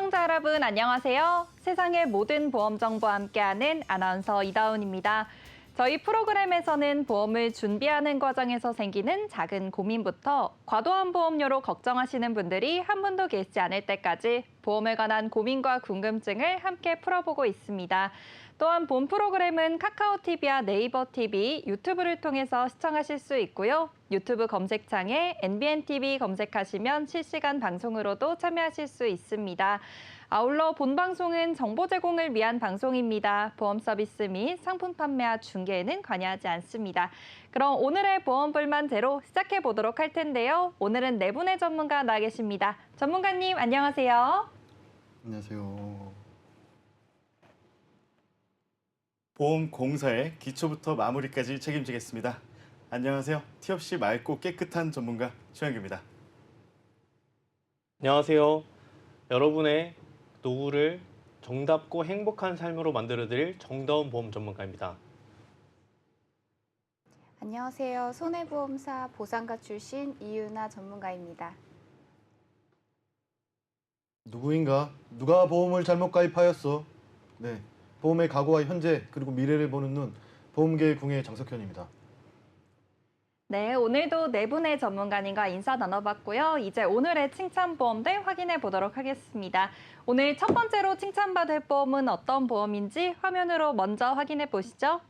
시청자 여러분 안녕하세요. 세상의 모든 보험 정보와 함께하는 아나운서 이다운입니다. 저희 프로그램에서는 보험을 준비하는 과정에서 생기는 작은 고민부터 과도한 보험료로 걱정하시는 분들이 한 분도 계시지 않을 때까지 보험에 관한 고민과 궁금증을 함께 풀어보고 있습니다. 또한 본 프로그램은 카카오TV와 네이버TV, 유튜브를 통해서 시청하실 수 있고요. 유튜브 검색창에 NBNTV 검색하시면 실시간 방송으로도 참여하실 수 있습니다. 아울러 본 방송은 정보 제공을 위한 방송입니다. 보험 서비스 및 상품 판매와 중개에는 관여하지 않습니다. 그럼 오늘의 보험 불만제로 시작해 보도록 할 텐데요. 오늘은 네 분의 전문가 나와 계십니다. 전문가님 안녕하세요. 안녕하세요. 보험공사의 기초부터 마무리까지 책임지겠습니다. 안녕하세요. 티 없이 맑고 깨끗한 전문가 최영규입니다. 안녕하세요. 여러분의 노후를 정답고 행복한 삶으로 만들어드릴 정다운 보험 전문가입니다. 안녕하세요. 손해보험사 보상가 출신 이유나 전문가입니다. 누구인가? 누가 보험을 잘못 가입하였어? 네, 보험의 과거와 현재 그리고 미래를 보는 눈, 보험계의 궁예 장석현입니다. 네, 오늘도 네 분의 전문가님과 인사 나눠봤고요. 이제 오늘의 칭찬보험들 확인해 보도록 하겠습니다. 오늘 첫 번째로 칭찬받을 보험은 어떤 보험인지 화면으로 먼저 확인해 보시죠.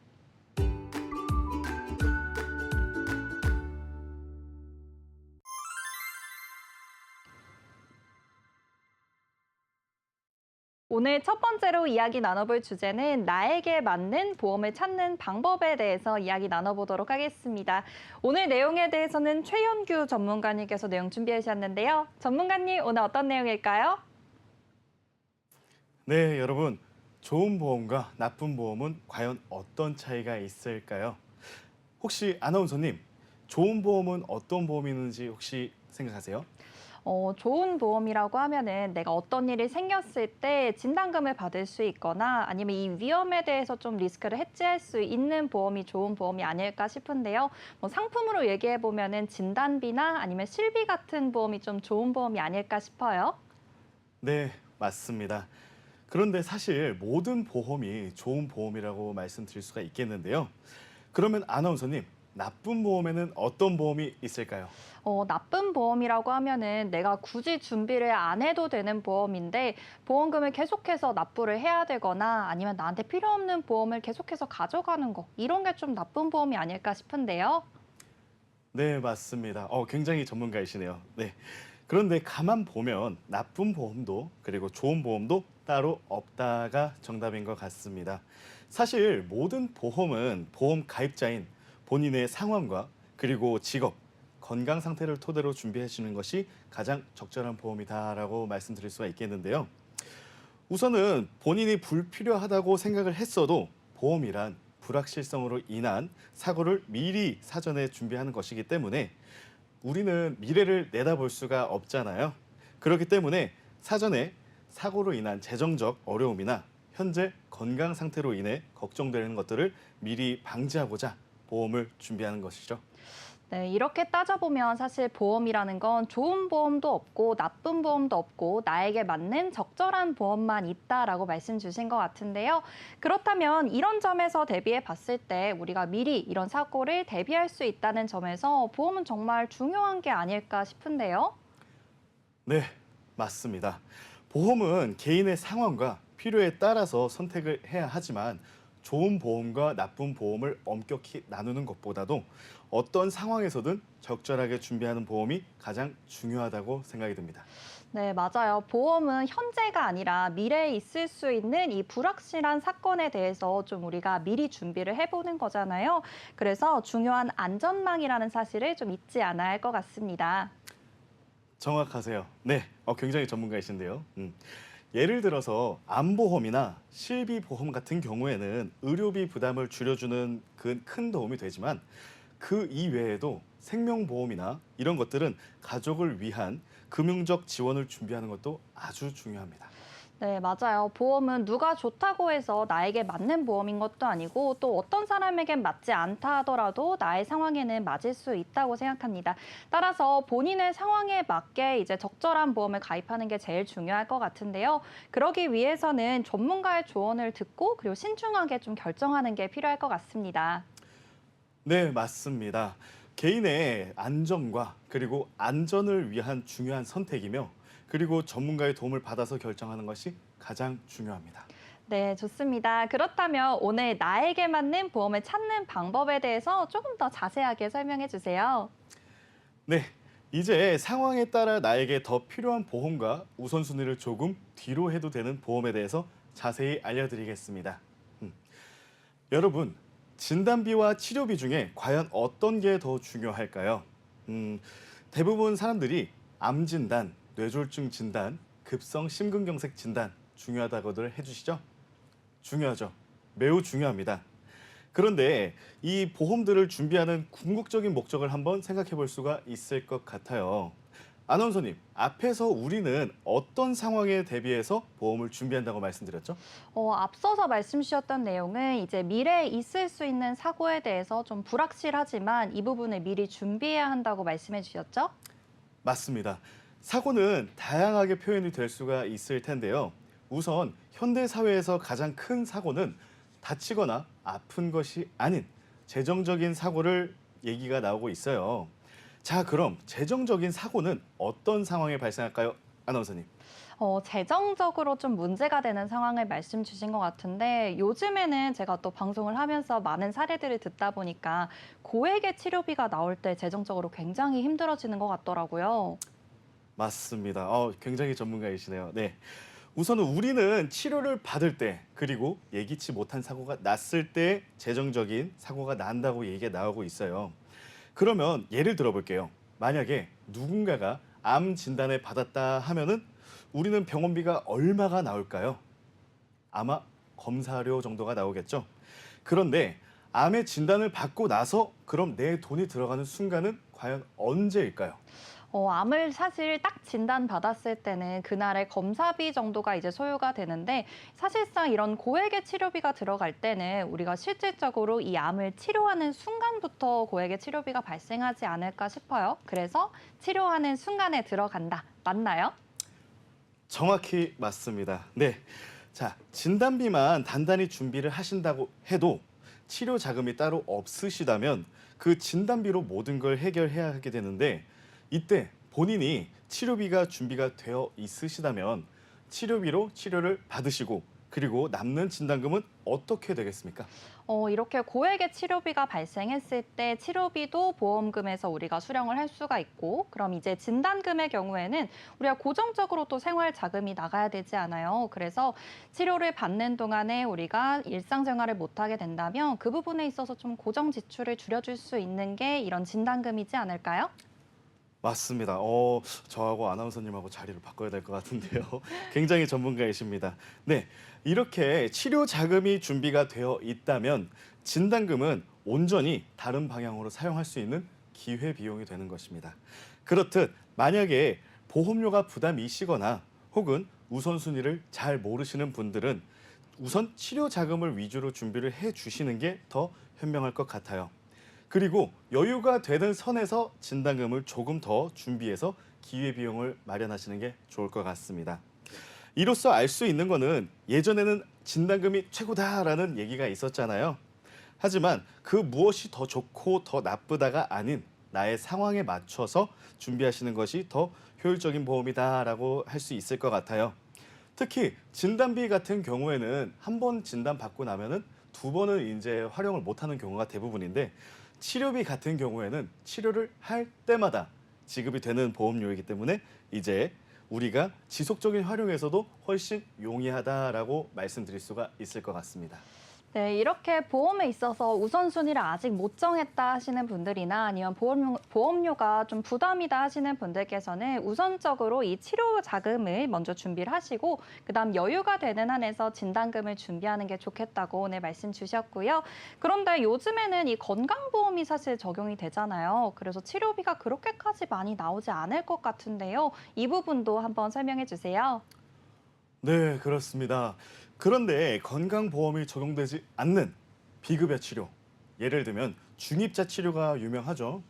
오늘 첫 번째로 이야기 나눠볼 주제는 나에게 맞는 보험을 찾는 방법에 대해서 이야기 나눠보도록 하겠습니다. 오늘 내용에 대해서는 최연규 전문가님께서 내용 준비해 주셨는데요. 전문가님, 오늘 어떤 내용일까요? 네, 여러분. 좋은 보험과 나쁜 보험은 과연 어떤 차이가 있을까요? 혹시 아나운서님, 좋은 보험은 어떤 보험이 있는지 혹시 생각하세요? 좋은 보험이라고 하면은 내가 어떤 일이 생겼을 때 진단금을 받을 수 있거나 아니면 이 위험에 대해서 좀 리스크를 해지할 수 있는 보험이 좋은 보험이 아닐까 싶은데요. 상품으로 얘기해 보면은 진단비나 아니면 실비 같은 보험이 좀 좋은 보험이 아닐까 싶어요. 네, 맞습니다. 그런데 사실 모든 보험이 좋은 보험이라고 말씀드릴 수가 있겠는데요. 그러면 아나운서님, 나쁜 보험에는 어떤 보험이 있을까요? 나쁜 보험이라고 하면은 내가 굳이 준비를 안 해도 되는 보험인데 보험금을 계속해서 납부를 해야 되거나 아니면 나한테 필요 없는 보험을 계속해서 가져가는 거 이런 게 좀 나쁜 보험이 아닐까 싶은데요. 네, 맞습니다. 굉장히 전문가이시네요. 네. 그런데 가만 보면 나쁜 보험도 그리고 좋은 보험도 따로 없다가 정답인 것 같습니다. 사실 모든 보험은 보험 가입자인 본인의 상황과 그리고 직업, 건강 상태를 토대로 준비해 주는 것이 가장 적절한 보험이다라고 말씀드릴 수가 있겠는데요. 우선은 본인이 불필요하다고 생각을 했어도 보험이란 불확실성으로 인한 사고를 미리 사전에 준비하는 것이기 때문에 우리는 미래를 내다볼 수가 없잖아요. 그렇기 때문에 사전에 사고로 인한 재정적 어려움이나 현재 건강 상태로 인해 걱정되는 것들을 미리 방지하고자 보험을 준비하는 것이죠. 네, 이렇게 따져보면 사실 보험이라는 건 좋은 보험도 없고 나쁜 보험도 없고 나에게 맞는 적절한 보험만 있다라고 말씀 주신 것 같은데요. 그렇다면 이런 점에서 대비해 봤을 때 우리가 미리 이런 사고를 대비할 수 있다는 점에서 보험은 정말 중요한 게 아닐까 싶은데요. 네, 맞습니다. 보험은 개인의 상황과 필요에 따라서 선택을 해야 하지만 좋은 보험과 나쁜 보험을 엄격히 나누는 것보다도 어떤 상황에서든 적절하게 준비하는 보험이 가장 중요하다고 생각이 듭니다. 네, 맞아요. 보험은 현재가 아니라 미래에 있을 수 있는 이 불확실한 사건에 대해서 좀 우리가 미리 준비를 해보는 거잖아요. 그래서 중요한 안전망이라는 사실을 좀 잊지 않아야 할 것 같습니다. 정확하세요. 네, 굉장히 전문가이신데요. 예를 들어서 암보험이나 실비보험 같은 경우에는 의료비 부담을 줄여주는 큰 도움이 되지만 그 이외에도 생명보험이나 이런 것들은 가족을 위한 금융적 지원을 준비하는 것도 아주 중요합니다. 네, 맞아요. 보험은 누가 좋다고 해서 나에게 맞는 보험인 것도 아니고 또 어떤 사람에겐 맞지 않다 하더라도 나의 상황에는 맞을 수 있다고 생각합니다. 따라서 본인의 상황에 맞게 이제 적절한 보험을 가입하는 게 제일 중요할 것 같은데요. 그러기 위해서는 전문가의 조언을 듣고 그리고 신중하게 좀 결정하는 게 필요할 것 같습니다. 네, 맞습니다. 개인의 안전과 그리고 안전을 위한 중요한 선택이며 그리고 전문가의 도움을 받아서 결정하는 것이 가장 중요합니다. 네, 좋습니다. 그렇다면 오늘 나에게 맞는 보험을 찾는 방법에 대해서 조금 더 자세하게 설명해 주세요. 네, 이제 상황에 따라 나에게 더 필요한 보험과 우선순위를 조금 뒤로 해도 되는 보험에 대해서 자세히 알려드리겠습니다. 음, 여러분, 진단비와 치료비 중에 과연 어떤 게 더 중요할까요? 대부분 사람들이 암 진단, 뇌졸중 진단, 급성 심근경색 진단 중요하다고들 해주시죠? 중요하죠. 매우 중요합니다. 그런데 이 보험들을 준비하는 궁극적인 목적을 한번 생각해 볼 수가 있을 것 같아요. 아나운서님, 앞에서 우리는 어떤 상황에 대비해서 보험을 준비한다고 말씀드렸죠? 앞서서 말씀 주셨던 내용은 이제 미래에 있을 수 있는 사고에 대해서 좀 불확실하지만 이 부분을 미리 준비해야 한다고 말씀해 주셨죠? 맞습니다. 사고는 다양하게 표현이 될 수가 있을 텐데요. 우선 현대 사회에서 가장 큰 사고는 다치거나 아픈 것이 아닌 재정적인 사고를 얘기가 나오고 있어요. 자, 그럼 재정적인 사고는 어떤 상황에 발생할까요? 아나운서님. 재정적으로 좀 문제가 되는 상황을 말씀 주신 것 같은데 요즘에는 제가 또 방송을 하면서 많은 사례들을 듣다 보니까 고액의 치료비가 나올 때 재정적으로 굉장히 힘들어지는 것 같더라고요. 맞습니다. 굉장히 전문가이시네요. 네. 우선은 우리는 치료를 받을 때 그리고 예기치 못한 사고가 났을 때 재정적인 사고가 난다고 얘기가 나오고 있어요. 그러면 예를 들어볼게요. 만약에 누군가가 암 진단을 받았다 하면은 우리는 병원비가 얼마가 나올까요? 아마 검사료 정도가 나오겠죠. 그런데 암의 진단을 받고 나서 그럼 내 돈이 들어가는 순간은 과연 언제일까요? 암을 사실 딱 진단받았을 때는 그날의 검사비 정도가 이제 소요가 되는데 사실상 이런 고액의 치료비가 들어갈 때는 우리가 실질적으로 이 암을 치료하는 순간부터 고액의 치료비가 발생하지 않을까 싶어요. 그래서 치료하는 순간에 들어간다. 맞나요? 정확히 맞습니다. 네. 자, 진단비만 단단히 준비를 하신다고 해도 치료 자금이 따로 없으시다면 그 진단비로 모든 걸 해결해야 하게 되는데 이때 본인이 치료비가 준비가 되어 있으시다면 치료비로 치료를 받으시고 그리고 남는 진단금은 어떻게 되겠습니까? 이렇게 고액의 치료비가 발생했을 때 치료비도 보험금에서 우리가 수령을 할 수가 있고 그럼 이제 진단금의 경우에는 우리가 고정적으로 또 생활 자금이 나가야 되지 않아요. 그래서 치료를 받는 동안에 우리가 일상생활을 못하게 된다면 그 부분에 있어서 좀 고정 지출을 줄여줄 수 있는 게 이런 진단금이지 않을까요? 맞습니다. 저하고 아나운서님하고 자리를 바꿔야 될 것 같은데요. 굉장히 전문가이십니다. 네, 이렇게 치료 자금이 준비가 되어 있다면 진단금은 온전히 다른 방향으로 사용할 수 있는 기회 비용이 되는 것입니다. 그렇듯 만약에 보험료가 부담이시거나 혹은 우선순위를 잘 모르시는 분들은 우선 치료 자금을 위주로 준비를 해 주시는 게 더 현명할 것 같아요. 그리고 여유가 되는 선에서 진단금을 조금 더 준비해서 기회비용을 마련하시는 게 좋을 것 같습니다. 이로써 알 수 있는 거는 예전에는 진단금이 최고다라는 얘기가 있었잖아요. 하지만 그 무엇이 더 좋고 더 나쁘다가 아닌 나의 상황에 맞춰서 준비하시는 것이 더 효율적인 보험이다라고 할 수 있을 것 같아요. 특히 진단비 같은 경우에는 한 번 진단 받고 나면은 두 번은 이제 활용을 못하는 경우가 대부분인데 치료비 같은 경우에는 치료를 할 때마다 지급이 되는 보험료이기 때문에 이제 우리가 지속적인 활용에서도 훨씬 용이하다라고 말씀드릴 수가 있을 것 같습니다. 네, 이렇게 보험에 있어서 우선순위를 아직 못 정했다 하시는 분들이나 아니면 보험료가 좀 부담이다 하시는 분들께서는 우선적으로 이 치료 자금을 먼저 준비를 하시고 그다음 여유가 되는 한에서 진단금을 준비하는 게 좋겠다고 오늘 말씀 주셨고요. 그런데 요즘에는 이 건강보험이 사실 적용이 되잖아요. 그래서 치료비가 그렇게까지 많이 나오지 않을 것 같은데요. 이 부분도 한번 설명해 주세요. 네, 그렇습니다. 그런데 건강보험이 적용되지 않는 비급여 치료, 예를 들면 중입자 치료가 유명하죠.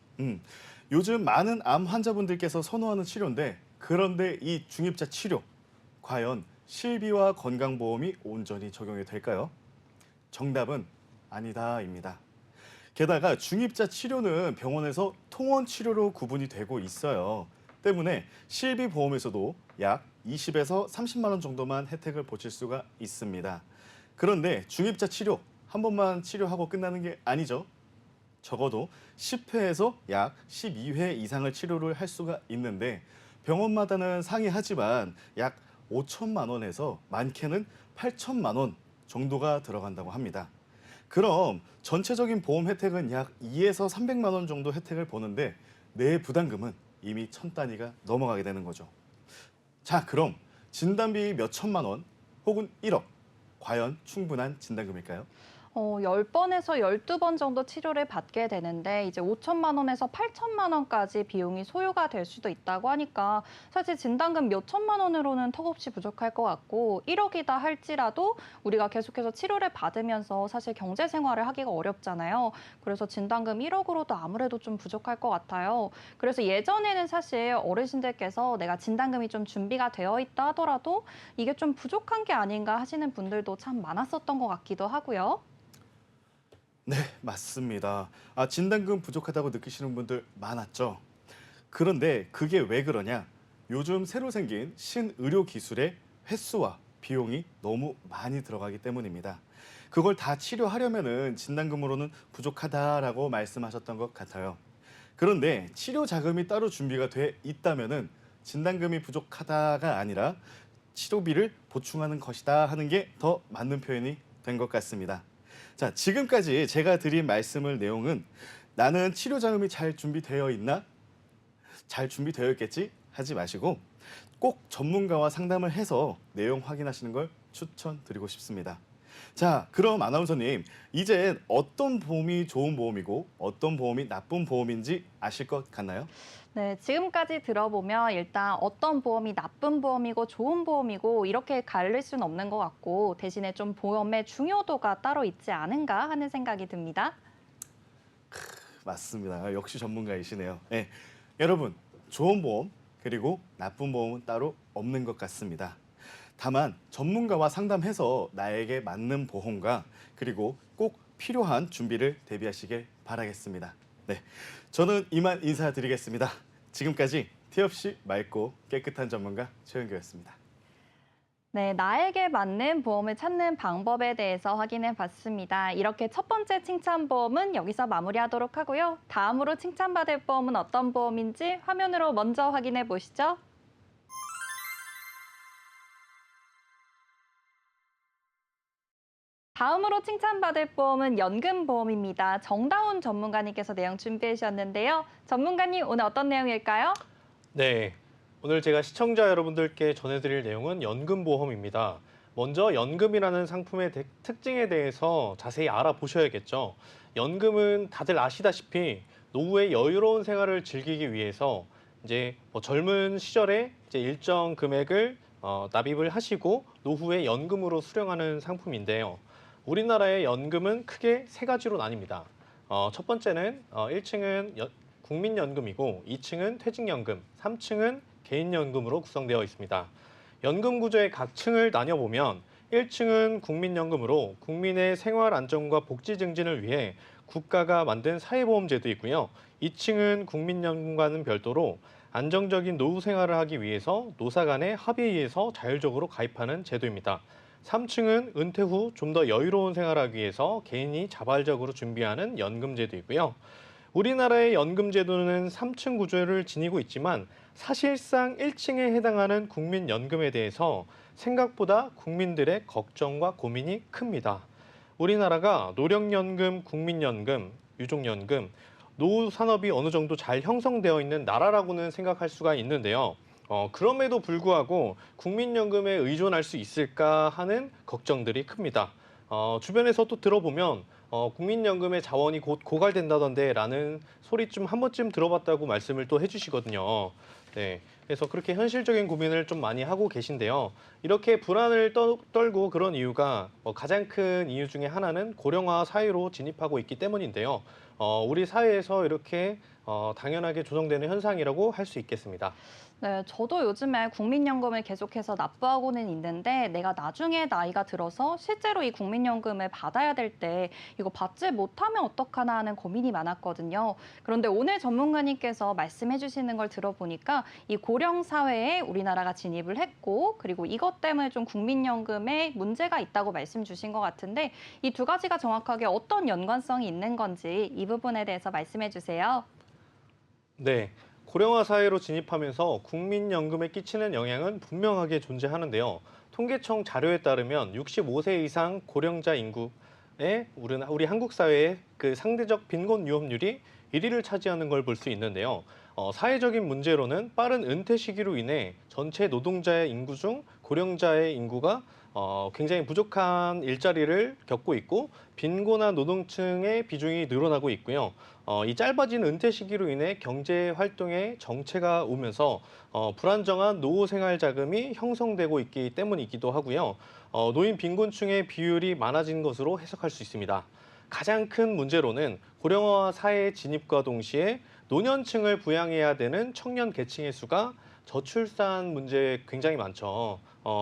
요즘 많은 암 환자분들께서 선호하는 치료인데, 그런데 이 중입자 치료, 과연 실비와 건강보험이 온전히 적용이 될까요? 정답은 아니다입니다. 게다가 중입자 치료는 병원에서 통원 치료로 구분이 되고 있어요. 때문에 실비보험에서도 약 20에서 30만 원 정도만 혜택을 보실 수가 있습니다. 그런데 중입자 치료 한 번만 치료하고 끝나는 게 아니죠. 적어도 10회에서 약 12회 이상을 치료를 할 수가 있는데 병원마다는 상이하지만 약 5천만 원에서 많게는 8천만 원 정도가 들어간다고 합니다. 그럼 전체적인 보험 혜택은 약 2에서 300만 원 정도 혜택을 보는데 내 부담금은 이미 1,000단위가 넘어가게 되는 거죠. 자, 그럼 진단비 몇 천만 원 혹은 1억, 과연 충분한 진단금일까요? 10번에서 12번 정도 치료를 받게 되는데 이제 5천만 원에서 8천만 원까지 비용이 소요가 될 수도 있다고 하니까 사실 진단금 몇 천만 원으로는 턱없이 부족할 것 같고 1억이다 할지라도 우리가 계속해서 치료를 받으면서 사실 경제 생활을 하기가 어렵잖아요. 그래서 진단금 1억으로도 아무래도 좀 부족할 것 같아요. 그래서 예전에는 사실 어르신들께서 내가 진단금이 좀 준비가 되어 있다 하더라도 이게 좀 부족한 게 아닌가 하시는 분들도 참 많았었던 것 같기도 하고요. 네, 맞습니다. 진단금 부족하다고 느끼시는 분들 많았죠. 그런데 그게 왜 그러냐? 요즘 새로 생긴 신의료 기술의 횟수와 비용이 너무 많이 들어가기 때문입니다. 그걸 다 치료하려면은 진단금으로는 부족하다라고 말씀하셨던 것 같아요. 그런데 치료 자금이 따로 준비가 돼 있다면은 진단금이 부족하다가 아니라 치료비를 보충하는 것이다 하는 게 더 맞는 표현이 된 것 같습니다. 자, 지금까지 제가 드린 말씀을 내용은 나는 치료 자금이 잘 준비되어 있나? 잘 준비되어 있겠지? 하지 마시고 꼭 전문가와 상담을 해서 내용 확인하시는 걸 추천드리고 싶습니다. 자, 그럼 아나운서님, 이제 어떤 보험이 좋은 보험이고 어떤 보험이 나쁜 보험인지 아실 것 같나요? 네, 지금까지 들어보면 일단 어떤 보험이 나쁜 보험이고 좋은 보험이고 이렇게 가릴 수는 없는 것 같고 대신에 좀 보험의 중요도가 따로 있지 않은가 하는 생각이 듭니다. 맞습니다. 역시 전문가이시네요. 네, 여러분, 좋은 보험 그리고 나쁜 보험은 따로 없는 것 같습니다. 다만 전문가와 상담해서 나에게 맞는 보험과 그리고 꼭 필요한 준비를 대비하시길 바라겠습니다. 네, 저는 이만 인사드리겠습니다. 지금까지 티 없이 맑고 깨끗한 전문가 최은규였습니다. 네, 나에게 맞는 보험을 찾는 방법에 대해서 확인해 봤습니다. 이렇게 첫 번째 칭찬 보험은 여기서 마무리하도록 하고요. 다음으로 칭찬받을 보험은 어떤 보험인지 화면으로 먼저 확인해 보시죠. 다음으로 칭찬받을 보험은 연금보험입니다. 정다운 전문가님께서 내용 준비해 주셨는데요. 전문가님, 오늘 어떤 내용일까요? 네, 오늘 제가 시청자 여러분들께 전해드릴 내용은 연금보험입니다. 먼저 연금이라는 상품의 특징에 대해서 자세히 알아보셔야겠죠. 연금은 다들 아시다시피 노후의 여유로운 생활을 즐기기 위해서 이제 젊은 시절에 이제 일정 금액을 납입을 하시고 노후에 연금으로 수령하는 상품인데요. 우리나라의 연금은 크게 세 가지로 나뉩니다. 첫 번째는 1층은 국민연금이고 2층은 퇴직연금, 3층은 개인연금으로 구성되어 있습니다. 연금 구조의 각 층을 나뉘어보면 1층은 국민연금으로 국민의 생활 안정과 복지 증진을 위해 국가가 만든 사회보험제도이고요. 2층은 국민연금과는 별도로 안정적인 노후 생활을 하기 위해서 노사 간의 합의에 의해서 자율적으로 가입하는 제도입니다. 3층은 은퇴 후 좀 더 여유로운 생활을 하기 위해서 개인이 자발적으로 준비하는 연금제도이고요. 우리나라의 연금제도는 3층 구조를 지니고 있지만 사실상 1층에 해당하는 국민연금에 대해서 생각보다 국민들의 걱정과 고민이 큽니다. 우리나라가 노령연금, 국민연금, 유족연금, 노후 산업이 어느 정도 잘 형성되어 있는 나라라고는 생각할 수가 있는데요. 그럼에도 불구하고 국민연금에 의존할 수 있을까 하는 걱정들이 큽니다. 주변에서 또 들어보면 국민연금의 자원이 곧 고갈된다던데 라는 소리 좀 한 번쯤 들어봤다고 말씀을 또 해주시거든요. 네, 그래서 그렇게 현실적인 고민을 좀 많이 하고 계신데요. 이렇게 불안을 떨고 그런 이유가 가장 큰 이유 중에 하나는 고령화 사회로 진입하고 있기 때문인데요. 우리 사회에서 이렇게 당연하게 조정되는 현상이라고 할 수 있겠습니다. 네, 저도 요즘에 국민연금을 계속해서 납부하고는 있는데 내가 나중에 나이가 들어서 실제로 이 국민연금을 받아야 될 때 이거 받지 못하면 어떡하나 하는 고민이 많았거든요. 그런데 오늘 전문가님께서 말씀해 주시는 걸 들어보니까 이 고령 사회에 우리나라가 진입을 했고 그리고 이것 때문에 좀 국민연금에 문제가 있다고 말씀 주신 것 같은데 이 두 가지가 정확하게 어떤 연관성이 있는 건지 이 부분에 대해서 말씀해 주세요. 네. 고령화 사회로 진입하면서 국민연금에 끼치는 영향은 분명하게 존재하는데요. 통계청 자료에 따르면 65세 이상 고령자 인구의 우리 한국 사회의 그 상대적 빈곤 유업률이 1위를 차지하는 걸 볼 수 있는데요. 사회적인 문제로는 빠른 은퇴 시기로 인해 전체 노동자의 인구 중 고령자의 인구가 굉장히 부족한 일자리를 겪고 있고 빈곤한 노동층의 비중이 늘어나고 있고요. 이 짧아진 은퇴 시기로 인해 경제 활동에 정체가 오면서 불안정한 노후 생활 자금이 형성되고 있기 때문이기도 하고요. 노인 빈곤층의 비율이 많아진 것으로 해석할 수 있습니다. 가장 큰 문제로는 고령화 사회 진입과 동시에 노년층을 부양해야 되는 청년 계층의 수가 저출산 문제 굉장히 많죠.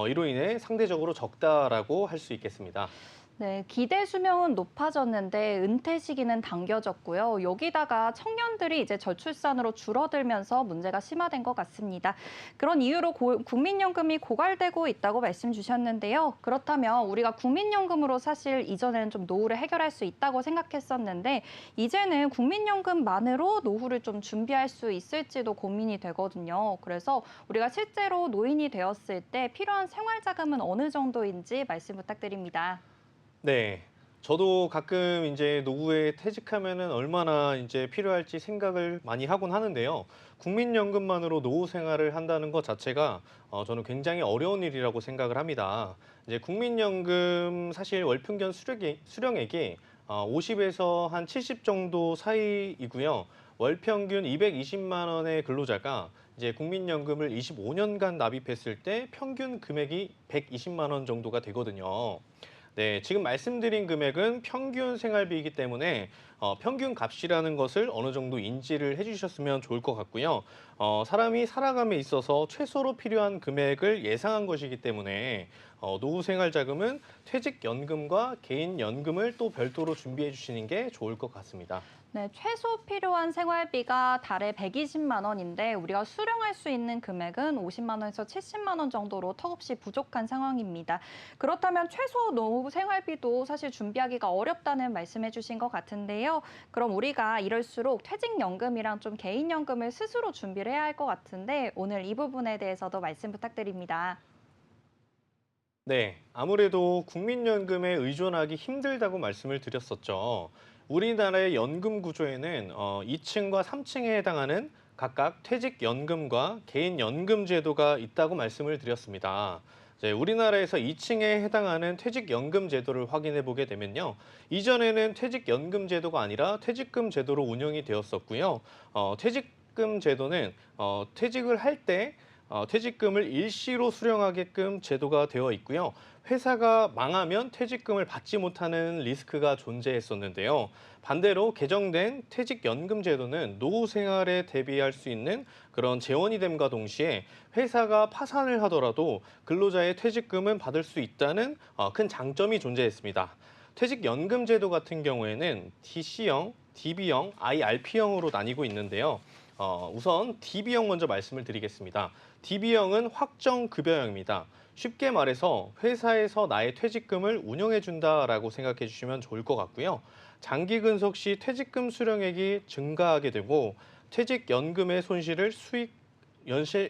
이로 인해 상대적으로 적다라고 할 수 있겠습니다. 네, 기대 수명은 높아졌는데 은퇴 시기는 당겨졌고요. 여기다가 청년들이 이제 저출산으로 줄어들면서 문제가 심화된 것 같습니다. 그런 이유로 국민연금이 고갈되고 있다고 말씀 주셨는데요. 그렇다면 우리가 국민연금으로 사실 이전에는 좀 노후를 해결할 수 있다고 생각했었는데 이제는 국민연금만으로 노후를 좀 준비할 수 있을지도 고민이 되거든요. 그래서 우리가 실제로 노인이 되었을 때 필요한 생활자금은 어느 정도인지 말씀 부탁드립니다. 네. 저도 가끔 이제 노후에 퇴직하면은 얼마나 이제 필요할지 생각을 많이 하곤 하는데요. 국민연금만으로 노후 생활을 한다는 것 자체가 저는 굉장히 어려운 일이라고 생각을 합니다. 이제 국민연금 사실 월 평균 수령액이 50에서 한 70 정도 사이이고요. 월 평균 220만 원의 근로자가 이제 국민연금을 25년간 납입했을 때 평균 금액이 120만 원 정도가 되거든요. 네, 지금 말씀드린 금액은 평균 생활비이기 때문에 평균 값이라는 것을 어느 정도 인지를 해주셨으면 좋을 것 같고요. 사람이 살아감에 있어서 최소로 필요한 금액을 예상한 것이기 때문에 노후 생활자금은 퇴직연금과 개인연금을 또 별도로 준비해 주시는 게 좋을 것 같습니다. 네, 최소 필요한 생활비가 달에 120만 원인데 우리가 수령할 수 있는 금액은 50만 원에서 70만 원 정도로 턱없이 부족한 상황입니다. 그렇다면 최소 노후 생활비도 사실 준비하기가 어렵다는 말씀해 주신 것 같은데요. 그럼 우리가 이럴수록 퇴직연금이랑 좀 개인연금을 스스로 준비를 해야 할 것 같은데 오늘 이 부분에 대해서도 말씀 부탁드립니다. 네, 아무래도 국민연금에 의존하기 힘들다고 말씀을 드렸었죠. 우리나라의 연금 구조에는 2층과 3층에 해당하는 각각 퇴직연금과 개인연금 제도가 있다고 말씀을 드렸습니다. 이제 우리나라에서 2층에 해당하는 퇴직연금 제도를 확인해 보게 되면요. 이전에는 퇴직연금 제도가 아니라 퇴직금 제도로 운영이 되었었고요. 퇴직금 제도는 퇴직을 할 때 퇴직금을 일시로 수령하게끔 제도가 되어 있고요. 회사가 망하면 퇴직금을 받지 못하는 리스크가 존재했었는데요. 반대로 개정된 퇴직연금 제도는 노후 생활에 대비할 수 있는 그런 재원이 됨과 동시에 회사가 파산을 하더라도 근로자의 퇴직금은 받을 수 있다는 큰 장점이 존재했습니다. 퇴직연금 제도 같은 경우에는 DC형, DB형, IRP형으로 나뉘고 있는데요. 우선 DB형 먼저 말씀을 드리겠습니다. DB형은 확정급여형입니다. 쉽게 말해서 회사에서 나의 퇴직금을 운영해준다라고 생각해 주시면 좋을 것 같고요. 장기 근속 시 퇴직금 수령액이 증가하게 되고 퇴직연금의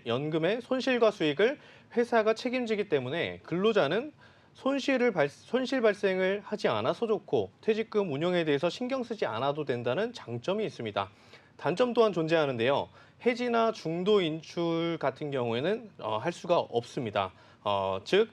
연금의 손실과 수익을 회사가 책임지기 때문에 근로자는 손실 발생을 하지 않아서 좋고 퇴직금 운영에 대해서 신경 쓰지 않아도 된다는 장점이 있습니다. 단점 또한 존재하는데요. 해지나 중도 인출 같은 경우에는 할 수가 없습니다. 즉,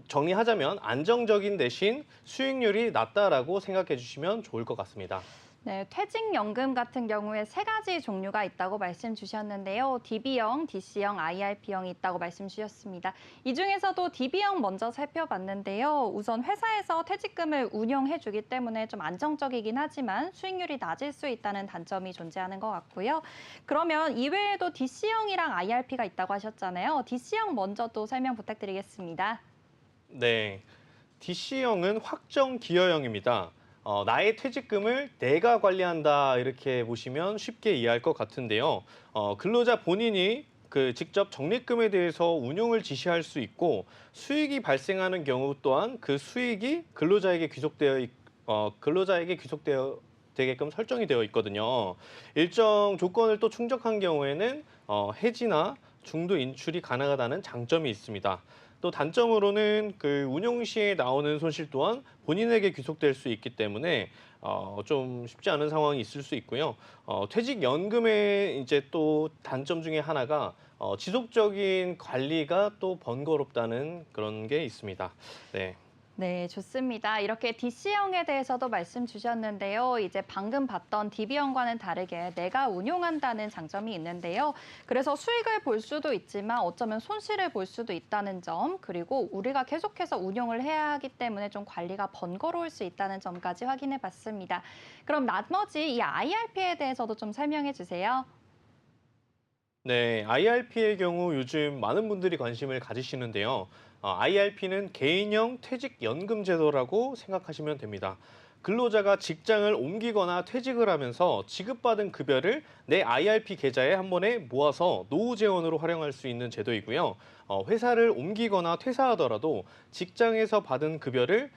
정리하자면 안정적인 대신 수익률이 낮다라고 생각해 주시면 좋을 것 같습니다. 네, 퇴직연금 같은 경우에 세 가지 종류가 있다고 말씀 주셨는데요. DB형, DC형, IRP형이 있다고 말씀 주셨습니다. 이 중에서도 DB형 먼저 살펴봤는데요. 우선 회사에서 퇴직금을 운용해주기 때문에 좀 안정적이긴 하지만 수익률이 낮을 수 있다는 단점이 존재하는 것 같고요. 그러면 이외에도 DC형이랑 IRP가 있다고 하셨잖아요. DC형 먼저 또 설명 부탁드리겠습니다. 네, DC형은 확정 기여형입니다. 나의 퇴직금을 내가 관리한다 이렇게 보시면 쉽게 이해할 것 같은데요. 근로자 본인이 직접 적립금에 대해서 운용을 지시할 수 있고 수익이 발생하는 경우 또한 그 수익이 근로자에게 귀속되어 되게끔 설정이 되어 있거든요. 일정 조건을 또 충족한 경우에는 해지나 중도 인출이 가능하다는 장점이 있습니다. 또 단점으로는 운용 시에 나오는 손실 또한 본인에게 귀속될 수 있기 때문에 좀 쉽지 않은 상황이 있을 수 있고요. 퇴직연금의 이제 또 단점 중에 하나가 지속적인 관리가 또 번거롭다는 그런 게 있습니다. 네. 네, 좋습니다. 이렇게 DC형에 대해서도 말씀 주셨는데요. 이제 방금 봤던 DB형과는 다르게 내가 운용한다는 장점이 있는데요. 그래서 수익을 볼 수도 있지만 어쩌면 손실을 볼 수도 있다는 점, 그리고 우리가 계속해서 운용을 해야 하기 때문에 좀 관리가 번거로울 수 있다는 점까지 확인해 봤습니다. 그럼 나머지 이 IRP에 대해서도 좀 설명해 주세요. 네, IRP의 경우 요즘 많은 분들이 관심을 가지시는데요. IRP는 개인형 퇴직연금 제도라고 생각하시면 됩니다. 근로자가 직장을 옮기거나 퇴직을 하면서 지급받은 급여를 내 IRP 계좌에 한 번에 모아서 노후 재원으로 활용할 수 있는 제도이고요. 회사를 옮기거나 퇴사하더라도 직장에서 받은 급여를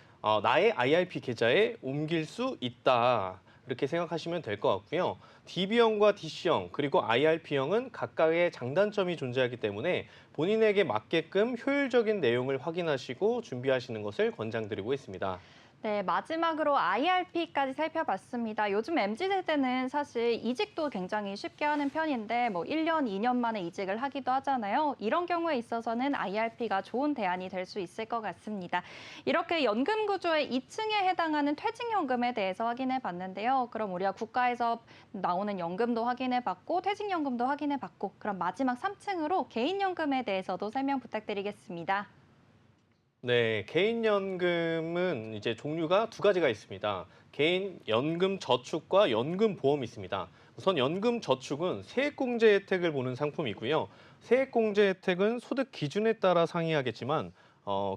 나의 IRP 계좌에 옮길 수 있다. 이렇게 생각하시면 될 것 같고요. DB형과 DC형 그리고 IRP형은 각각의 장단점이 존재하기 때문에 본인에게 맞게끔 효율적인 내용을 확인하시고 준비하시는 것을 권장드리고 있습니다. 네, 마지막으로 IRP까지 살펴봤습니다. 요즘 MZ세대는 사실 이직도 굉장히 쉽게 하는 편인데 뭐 1년, 2년 만에 이직을 하기도 하잖아요. 이런 경우에 있어서는 IRP가 좋은 대안이 될 수 있을 것 같습니다. 이렇게 연금 구조의 2층에 해당하는 퇴직연금에 대해서 확인해 봤는데요. 그럼 우리가 국가에서 나오는 연금도 확인해 봤고 퇴직연금도 확인해 봤고 그럼 마지막 3층으로 개인연금에 대해서도 설명 부탁드리겠습니다. 네, 개인연금은 이제 종류가 두 가지가 있습니다. 개인 연금 저축과 연금 보험이 있습니다. 우선 연금 저축은 세액공제 혜택을 보는 상품이고요. 세액공제 혜택은 소득 기준에 따라 상이하겠지만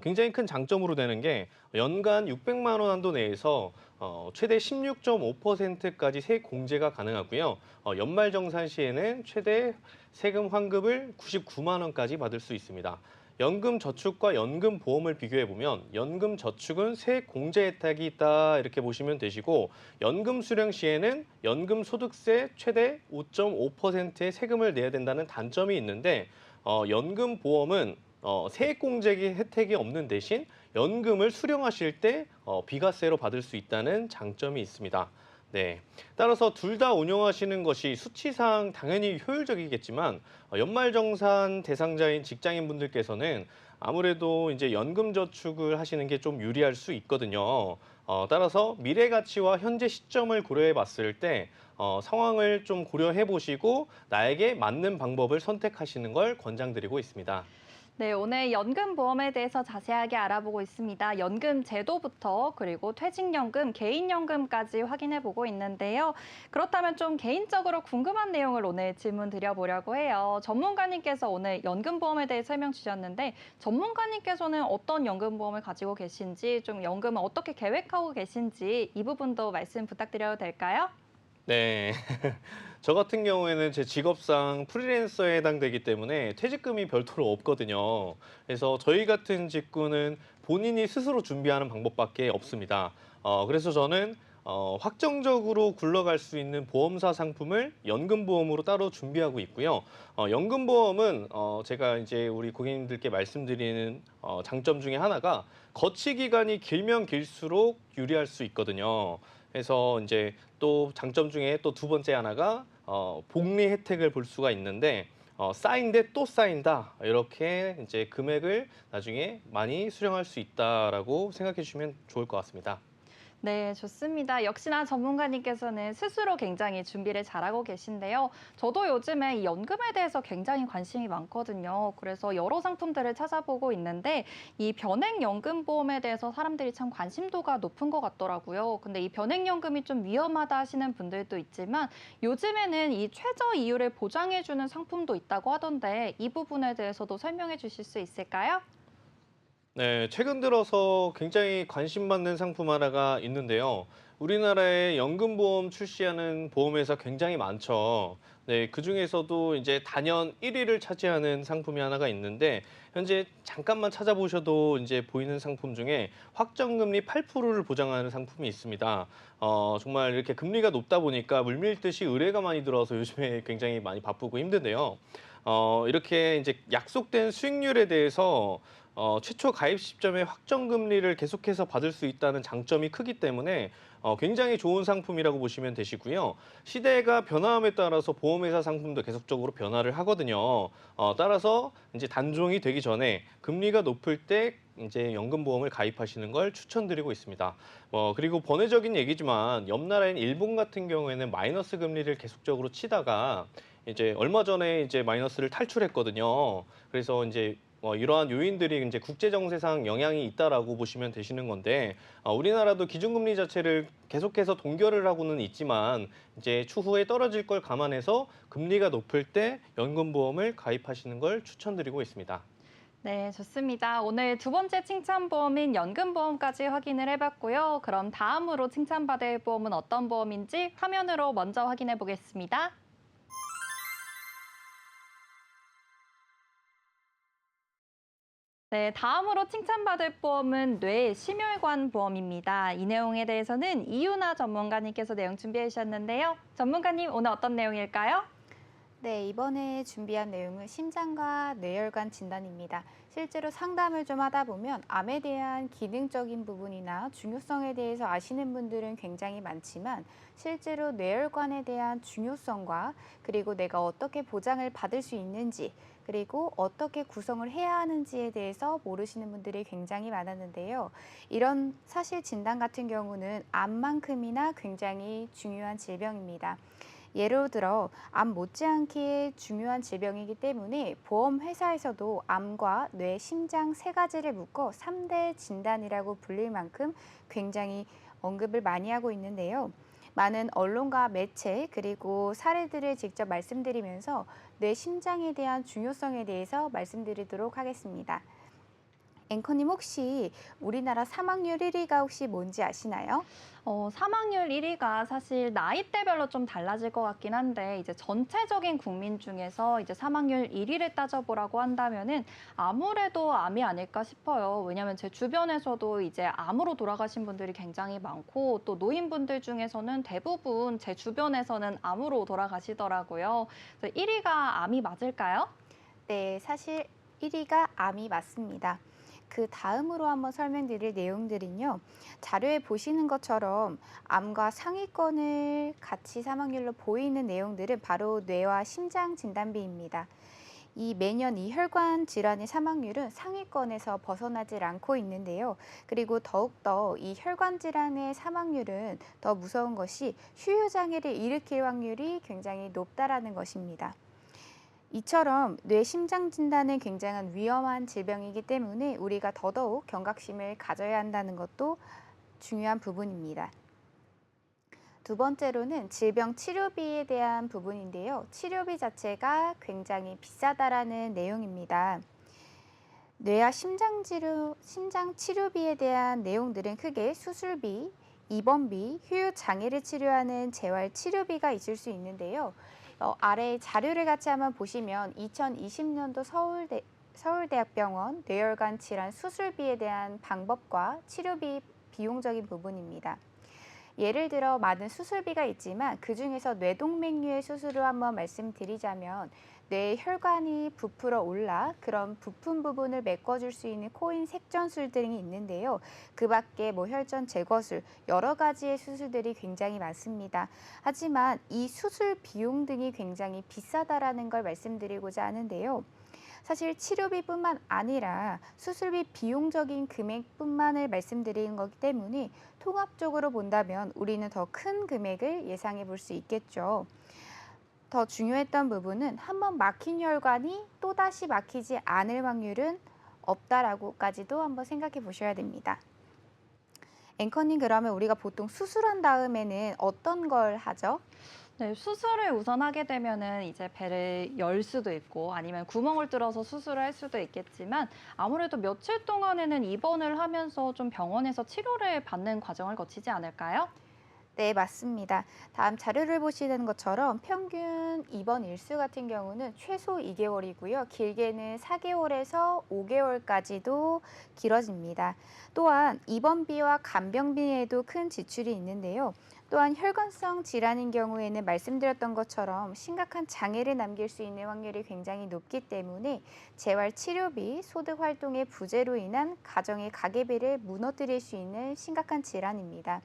굉장히 큰 장점으로 되는 게 연간 600만 원 한도 내에서 최대 16.5%까지 세액 공제가 가능하고요. 연말정산 시에는 최대 세금 환급을 99만 원까지 받을 수 있습니다. 연금 저축과 연금 보험을 비교해 보면 연금 저축은 세액 공제 혜택이 있다 이렇게 보시면 되시고 연금 수령 시에는 연금 소득세 최대 5.5%의 세금을 내야 된다는 단점이 있는데 연금 보험은 세액 공제 혜택이 없는 대신 연금을 수령하실 때 비과세로 받을 수 있다는 장점이 있습니다. 네. 따라서 둘 다 운영하시는 것이 수치상 당연히 효율적이겠지만 연말정산 대상자인 직장인분들께서는 아무래도 이제 연금 저축을 하시는 게 좀 유리할 수 있거든요. 따라서 미래 가치와 현재 시점을 고려해 봤을 때 상황을 좀 고려해 보시고 나에게 맞는 방법을 선택하시는 걸 권장드리고 있습니다. 네, 오늘 연금보험에 대해서 자세하게 알아보고 있습니다. 연금 제도부터 그리고 퇴직연금, 개인연금까지 확인해보고 있는데요. 그렇다면 좀 개인적으로 궁금한 내용을 오늘 질문 드려보려고 해요. 전문가님께서 오늘 연금보험에 대해 설명 주셨는데 전문가님께서는 어떤 연금보험을 가지고 계신지, 좀 연금을 어떻게 계획하고 계신지 이 부분도 말씀 부탁드려도 될까요? 네. 저 같은 경우에는 제 직업상 프리랜서에 해당되기 때문에 퇴직금이 별도로 없거든요. 그래서 저희 같은 직군은 본인이 스스로 준비하는 방법밖에 없습니다. 그래서 저는 확정적으로 굴러갈 수 있는 보험사 상품을 연금보험으로 따로 준비하고 있고요. 연금보험은 제가 이제 우리 고객님들께 말씀드리는 장점 중에 하나가 거치 기간이 길면 길수록 유리할 수 있거든요. 그래서 이제 또 장점 중에 또 두 번째 하나가 복리 혜택을 볼 수가 있는데 쌓인데 또 쌓인다 이렇게 이제 금액을 나중에 많이 수령할 수 있다라고 생각해 주시면 좋을 것 같습니다. 네, 좋습니다. 역시나 전문가님께서는 스스로 굉장히 준비를 잘하고 계신데요. 저도 요즘에 이 연금에 대해서 굉장히 관심이 많거든요. 그래서 여러 상품들을 찾아보고 있는데 이 변액연금보험에 대해서 사람들이 참 관심도가 높은 것 같더라고요. 근데 이 변액연금이 좀 위험하다 하시는 분들도 있지만 요즘에는 이 최저 이율을 보장해주는 상품도 있다고 하던데 이 부분에 대해서도 설명해 주실 수 있을까요? 네, 최근 들어서 굉장히 관심 받는 상품 하나가 있는데요. 우리나라에 연금보험 출시하는 보험회사 굉장히 많죠. 네, 그중에서도 이제 단연 1위를 차지하는 상품이 하나가 있는데, 현재 잠깐만 찾아보셔도 이제 보이는 상품 중에 확정금리 8%를 보장하는 상품이 있습니다. 정말 이렇게 금리가 높다 보니까 물밀듯이 의뢰가 많이 들어와서 요즘에 굉장히 많이 바쁘고 힘든데요. 이렇게 이제 약속된 수익률에 대해서 최초 가입 시점에 확정 금리를 계속해서 받을 수 있다는 장점이 크기 때문에 굉장히 좋은 상품이라고 보시면 되시고요. 시대가 변화함에 따라서 보험회사 상품도 계속적으로 변화를 하거든요. 따라서 이제 단종이 되기 전에 금리가 높을 때 이제 연금보험을 가입하시는 걸 추천드리고 있습니다. 그리고 번외적인 얘기지만 옆 나라인 일본 같은 경우에는 마이너스 금리를 계속적으로 치다가 이제 얼마 전에 이제 마이너스를 탈출했거든요. 그래서 이제 이러한 요인들이 이제 국제 정세상 영향이 있다라고 보시면 되시는 건데 우리나라도 기준금리 자체를 계속해서 동결을 하고는 있지만 이제 추후에 떨어질 걸 감안해서 금리가 높을 때 연금보험을 가입하시는 걸 추천드리고 있습니다. 네, 좋습니다. 오늘 두 번째 칭찬보험인 연금보험까지 확인을 해봤고요. 그럼 다음으로 칭찬받을 보험은 어떤 보험인지 화면으로 먼저 확인해 보겠습니다. 네, 다음으로 칭찬받을 보험은 뇌심혈관 보험입니다. 이 내용에 대해서는 이유나 전문가님께서 내용 준비해 주셨는데요. 전문가님, 오늘 어떤 내용일까요? 네, 이번에 준비한 내용은 심장과 뇌혈관 진단입니다. 실제로 상담을 좀 하다 보면 암에 대한 기능적인 부분이나 중요성에 대해서 아시는 분들은 굉장히 많지만 실제로 뇌혈관에 대한 중요성과 그리고 내가 어떻게 보장을 받을 수 있는지 그리고 어떻게 구성을 해야 하는지에 대해서 모르시는 분들이 굉장히 많았는데요. 이런 사실 진단 같은 경우는 암만큼이나 굉장히 중요한 질병입니다. 예를 들어 암 못지않게 중요한 질병이기 때문에 보험회사에서도 암과 뇌, 심장 세 가지를 묶어 3대 진단이라고 불릴 만큼 굉장히 언급을 많이 하고 있는데요. 많은 언론과 매체 그리고 사례들을 직접 말씀드리면서 뇌, 심장에 대한 중요성에 대해서 말씀드리도록 하겠습니다. 앵커님 혹시 우리나라 사망률 1위가 혹시 뭔지 아시나요? 사망률 1위가 사실 나이대별로 좀 달라질 것 같긴 한데 이제 전체적인 국민 중에서 이제 사망률 1위를 따져보라고 한다면은 아무래도 암이 아닐까 싶어요. 왜냐하면 제 주변에서도 이제 암으로 돌아가신 분들이 굉장히 많고 또 노인분들 중에서는 대부분 제 주변에서는 암으로 돌아가시더라고요. 그래서 1위가 암이 맞을까요? 네, 사실 1위가 암이 맞습니다. 그 다음으로 한번 설명드릴 내용들은요. 자료에 보시는 것처럼 암과 상위권을 같이 사망률로 보이는 내용들은 바로 뇌와 심장 진단비입니다. 이 매년 이 혈관 질환의 사망률은 상위권에서 벗어나질 않고 있는데요. 그리고 더욱더 이 혈관 질환의 사망률은 더 무서운 것이 후유장애를 일으킬 확률이 굉장히 높다라는 것입니다. 이처럼 뇌 심장 진단은 굉장한 위험한 질병이기 때문에 우리가 더더욱 경각심을 가져야 한다는 것도 중요한 부분입니다. 두 번째로는 질병 치료비에 대한 부분인데요. 치료비 자체가 굉장히 비싸다라는 내용입니다. 뇌와 심장 치료비에 대한 내용들은 크게 수술비, 입원비, 후유 장애를 치료하는 재활 치료비가 있을 수 있는데요. 아래 자료를 같이 한번 보시면 2020년도 서울대학병원 뇌혈관 질환 수술비에 대한 방법과 치료비 비용적인 부분입니다. 예를 들어 많은 수술비가 있지만 그중에서 뇌동맥류의 수술을 한번 말씀드리자면 뇌 혈관이 부풀어 올라 그런 부푼 부분을 메꿔줄 수 있는 코인 색전술 등이 있는데요. 그 밖에 혈전 제거술 여러 가지의 수술들이 굉장히 많습니다. 하지만 이 수술 비용 등이 굉장히 비싸다라는 걸 말씀드리고자 하는데요. 사실 치료비뿐만 아니라 수술비 비용적인 금액뿐만을 말씀드리는 거기 때문에 통합적으로 본다면 우리는 더 큰 금액을 예상해 볼 수 있겠죠. 더 중요했던 부분은 한번 막힌 혈관이 또다시 막히지 않을 확률은 없다라고까지도 한번 생각해 보셔야 됩니다. 앵커님, 그러면 우리가 보통 수술한 다음에는 어떤 걸 하죠? 네, 수술을 우선 하게 되면은 이제 배를 열 수도 있고 아니면 구멍을 뚫어서 수술을 할 수도 있겠지만 아무래도 며칠 동안에는 입원을 하면서 좀 병원에서 치료를 받는 과정을 거치지 않을까요? 네, 맞습니다. 다음 자료를 보시는 것처럼 평균 입원 일수 같은 경우는 최소 2개월이고요. 길게는 4개월에서 5개월까지도 길어집니다. 또한 입원비와 간병비에도 큰 지출이 있는데요. 또한 혈관성 질환인 경우에는 말씀드렸던 것처럼 심각한 장애를 남길 수 있는 확률이 굉장히 높기 때문에 재활 치료비, 소득 활동의 부재로 인한 가정의 가계비를 무너뜨릴 수 있는 심각한 질환입니다.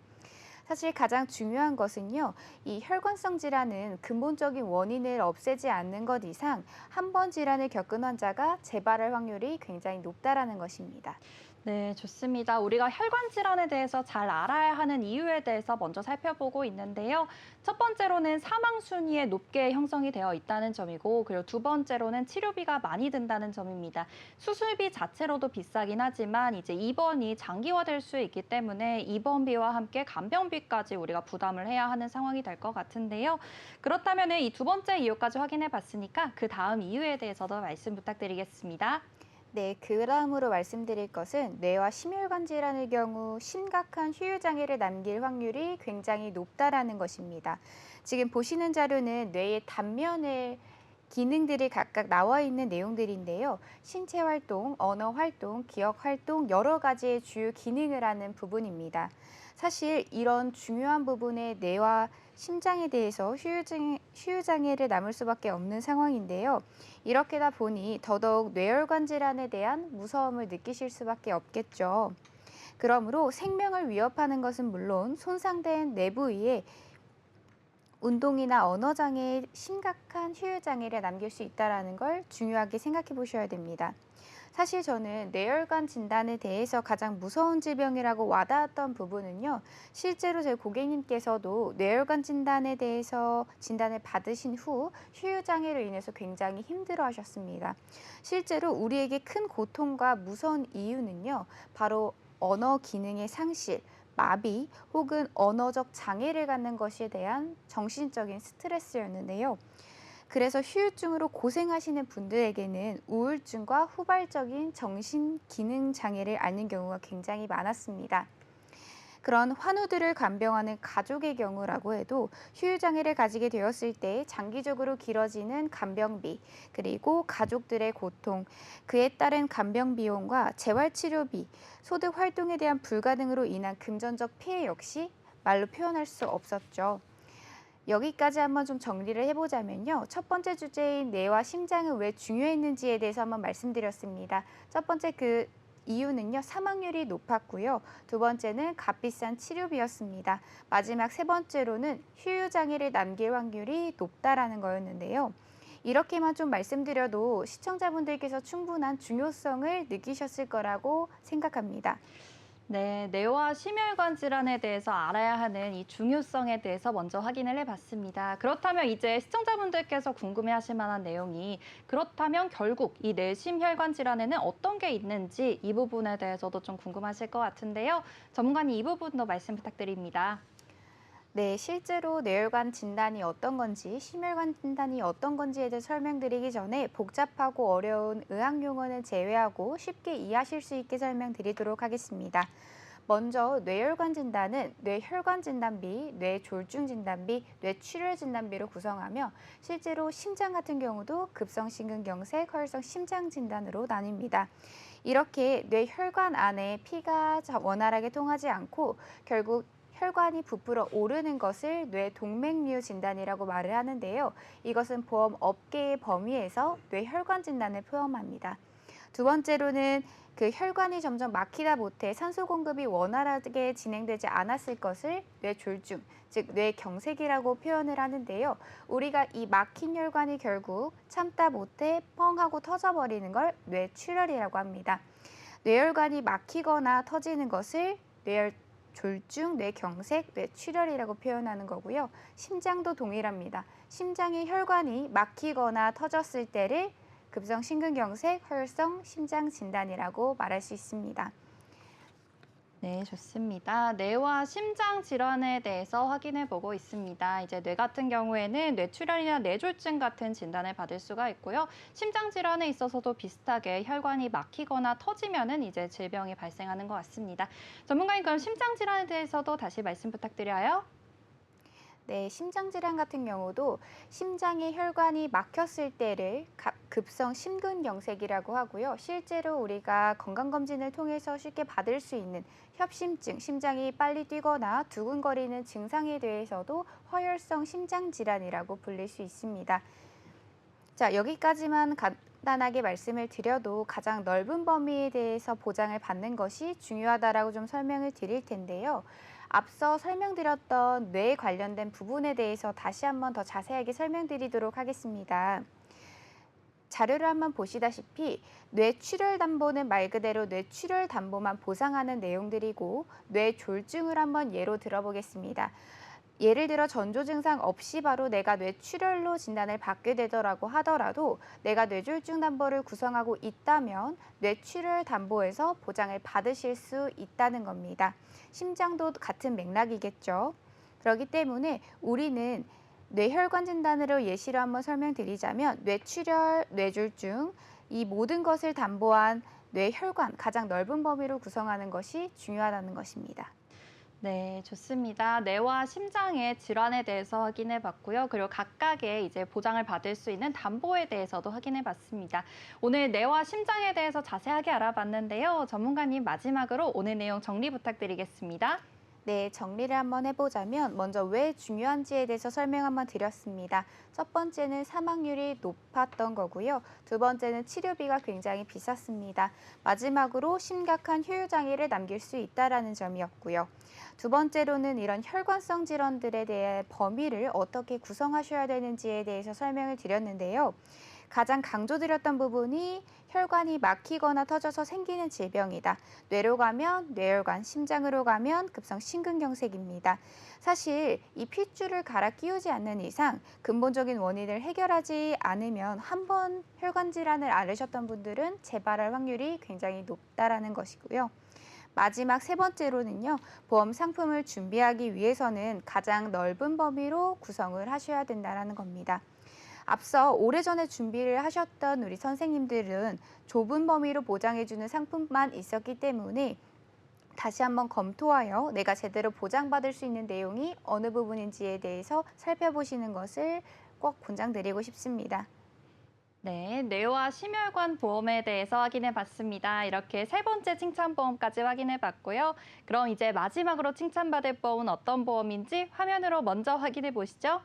사실 가장 중요한 것은요, 이 혈관성 질환은 근본적인 원인을 없애지 않는 것 이상 한 번 질환을 겪은 환자가 재발할 확률이 굉장히 높다라는 것입니다. 네, 좋습니다. 우리가 혈관 질환에 대해서 잘 알아야 하는 이유에 대해서 먼저 살펴보고 있는데요. 첫 번째로는 사망 순위에 높게 형성이 되어 있다는 점이고, 그리고 두 번째로는 치료비가 많이 든다는 점입니다. 수술비 자체로도 비싸긴 하지만 이제 입원이 장기화될 수 있기 때문에 입원비와 함께 간병비까지 우리가 부담을 해야 하는 상황이 될 것 같은데요. 그렇다면 이 두 번째 이유까지 확인해 봤으니까 그 다음 이유에 대해서도 말씀 부탁드리겠습니다. 네, 그 다음으로 말씀드릴 것은 뇌와 심혈관 질환의 경우 심각한 후유장애를 남길 확률이 굉장히 높다라는 것입니다. 지금 보시는 자료는 뇌의 단면을 기능들이 각각 나와 있는 내용들인데요. 신체 활동, 언어 활동, 기억 활동 여러 가지의 주요 기능을 하는 부분입니다. 사실 이런 중요한 부분의 뇌와 심장에 대해서 후유장애를 남을 수밖에 없는 상황인데요. 이렇게다 보니 더더욱 뇌혈관 질환에 대한 무서움을 느끼실 수밖에 없겠죠. 그러므로 생명을 위협하는 것은 물론 손상된 뇌 부위에 운동이나 언어 장애에 심각한 후유 장애를 남길 수 있다는 걸 중요하게 생각해 보셔야 됩니다. 사실 저는 뇌혈관 진단에 대해서 가장 무서운 질병이라고 와닿았던 부분은요. 실제로 제 고객님께서도 뇌혈관 진단에 대해서 진단을 받으신 후 후유 장애로 인해서 굉장히 힘들어 하셨습니다. 실제로 우리에게 큰 고통과 무서운 이유는요. 바로 언어 기능의 상실, 마비 혹은 언어적 장애를 갖는 것에 대한 정신적인 스트레스였는데요. 그래서 후유증으로 고생하시는 분들에게는 우울증과 후발적인 정신 기능 장애를 앓는 경우가 굉장히 많았습니다. 그런 환우들을 간병하는 가족의 경우라고 해도 후유장애를 가지게 되었을 때 장기적으로 길어지는 간병비, 그리고 가족들의 고통, 그에 따른 간병 비용과 재활치료비, 소득 활동에 대한 불가능으로 인한 금전적 피해 역시 말로 표현할 수 없었죠. 여기까지 한번 좀 정리를 해보자면요. 첫 번째 주제인 뇌와 심장은 왜 중요했는지에 대해서 한번 말씀드렸습니다. 첫 번째 그 이유는요, 사망률이 높았고요. 두 번째는 값비싼 치료비였습니다. 마지막 세 번째로는 후유장애를 남길 확률이 높다라는 거였는데요. 이렇게만 좀 말씀드려도 시청자분들께서 충분한 중요성을 느끼셨을 거라고 생각합니다. 네, 뇌와 심혈관 질환에 대해서 알아야 하는 이 중요성에 대해서 먼저 확인을 해봤습니다. 그렇다면 이제 시청자분들께서 궁금해하실 만한 내용이 그렇다면 결국 이 뇌심혈관 질환에는 어떤 게 있는지 이 부분에 대해서도 좀 궁금하실 것 같은데요. 전문가님 이 부분도 말씀 부탁드립니다. 네, 실제로 뇌혈관 진단이 어떤 건지, 심혈관 진단이 어떤 건지에 대해 설명드리기 전에 복잡하고 어려운 의학 용어는 제외하고 쉽게 이해하실 수 있게 설명드리도록 하겠습니다. 먼저 뇌혈관 진단은 뇌혈관 진단비, 뇌졸중 진단비, 뇌출혈 진단비로 구성하며 실제로 심장 같은 경우도 급성심근경색, 허혈성 심장 진단으로 나뉩니다. 이렇게 뇌혈관 안에 피가 원활하게 통하지 않고 결국 혈관이 부풀어 오르는 것을 뇌동맥류 진단이라고 말을 하는데요. 이것은 보험 업계의 범위에서 뇌혈관 진단을 포함합니다. 두 번째로는 그 혈관이 점점 막히다 못해 산소 공급이 원활하게 진행되지 않았을 것을 뇌졸중, 즉 뇌경색이라고 표현을 하는데요. 우리가 이 막힌 혈관이 결국 참다 못해 펑 하고 터져버리는 걸 뇌출혈이라고 합니다. 뇌혈관이 막히거나 터지는 것을 뇌졸중, 뇌경색, 뇌출혈이라고 표현하는 거고요. 심장도 동일합니다. 심장의 혈관이 막히거나 터졌을 때를 급성 심근경색, 허혈성 심장 진단이라고 말할 수 있습니다. 네, 좋습니다. 뇌와 심장 질환에 대해서 확인해 보고 있습니다. 이제 뇌 같은 경우에는 뇌출혈이나 뇌졸중 같은 진단을 받을 수가 있고요. 심장 질환에 있어서도 비슷하게 혈관이 막히거나 터지면은 이제 질병이 발생하는 것 같습니다. 전문가님, 그럼 심장 질환에 대해서도 다시 말씀 부탁드려요. 네, 심장질환 같은 경우도 심장의 혈관이 막혔을 때를 급성 심근경색이라고 하고요. 실제로 우리가 건강검진을 통해서 쉽게 받을 수 있는 협심증, 심장이 빨리 뛰거나 두근거리는 증상에 대해서도 허혈성 심장질환이라고 불릴 수 있습니다. 자, 여기까지만 간단하게 말씀을 드려도 가장 넓은 범위에 대해서 보장을 받는 것이 중요하다라고 좀 설명을 드릴 텐데요. 앞서 설명드렸던 뇌에 관련된 부분에 대해서 다시 한번 더 자세하게 설명드리도록 하겠습니다. 자료를 한번 보시다시피 뇌출혈 담보는 말 그대로 뇌출혈 담보만 보상하는 내용들이고 뇌졸중을 한번 예로 들어보겠습니다. 예를 들어 전조 증상 없이 바로 내가 뇌출혈로 진단을 받게 되더라고 하더라도 내가 뇌졸중 담보를 구성하고 있다면 뇌출혈 담보에서 보장을 받으실 수 있다는 겁니다. 심장도 같은 맥락이겠죠. 그렇기 때문에 우리는 뇌혈관 진단으로 예시로 한번 설명드리자면 뇌출혈, 뇌졸중 이 모든 것을 담보한 뇌혈관 가장 넓은 범위로 구성하는 것이 중요하다는 것입니다. 네, 좋습니다. 뇌와 심장의 질환에 대해서 확인해 봤고요. 그리고 각각의 이제 보장을 받을 수 있는 담보에 대해서도 확인해 봤습니다. 오늘 뇌와 심장에 대해서 자세하게 알아봤는데요. 전문가님, 마지막으로 오늘 내용 정리 부탁드리겠습니다. 네, 정리를 한번 해보자면 먼저 왜 중요한지에 대해서 설명 한번 드렸습니다. 첫 번째는 사망률이 높았던 거고요. 두 번째는 치료비가 굉장히 비쌌습니다. 마지막으로 심각한 효율장애를 남길 수 있다는 점이었고요. 두 번째로는 이런 혈관성 질환들에 대해 범위를 어떻게 구성하셔야 되는지에 대해서 설명을 드렸는데요. 가장 강조드렸던 부분이 혈관이 막히거나 터져서 생기는 질병이다. 뇌로 가면 뇌혈관, 심장으로 가면 급성 심근경색입니다. 사실 이 핏줄을 갈아 끼우지 않는 이상 근본적인 원인을 해결하지 않으면 한 번 혈관 질환을 앓으셨던 분들은 재발할 확률이 굉장히 높다라는 것이고요. 마지막 세 번째로는요, 보험 상품을 준비하기 위해서는 가장 넓은 범위로 구성을 하셔야 된다는 겁니다. 앞서 오래전에 준비를 하셨던 우리 선생님들은 좁은 범위로 보장해주는 상품만 있었기 때문에 다시 한번 검토하여 내가 제대로 보장받을 수 있는 내용이 어느 부분인지에 대해서 살펴보시는 것을 꼭 권장드리고 싶습니다. 네, 뇌와 심혈관 보험에 대해서 확인해 봤습니다. 이렇게 세 번째 칭찬보험까지 확인해 봤고요. 그럼 이제 마지막으로 칭찬받을 보험은 어떤 보험인지 화면으로 먼저 확인해 보시죠.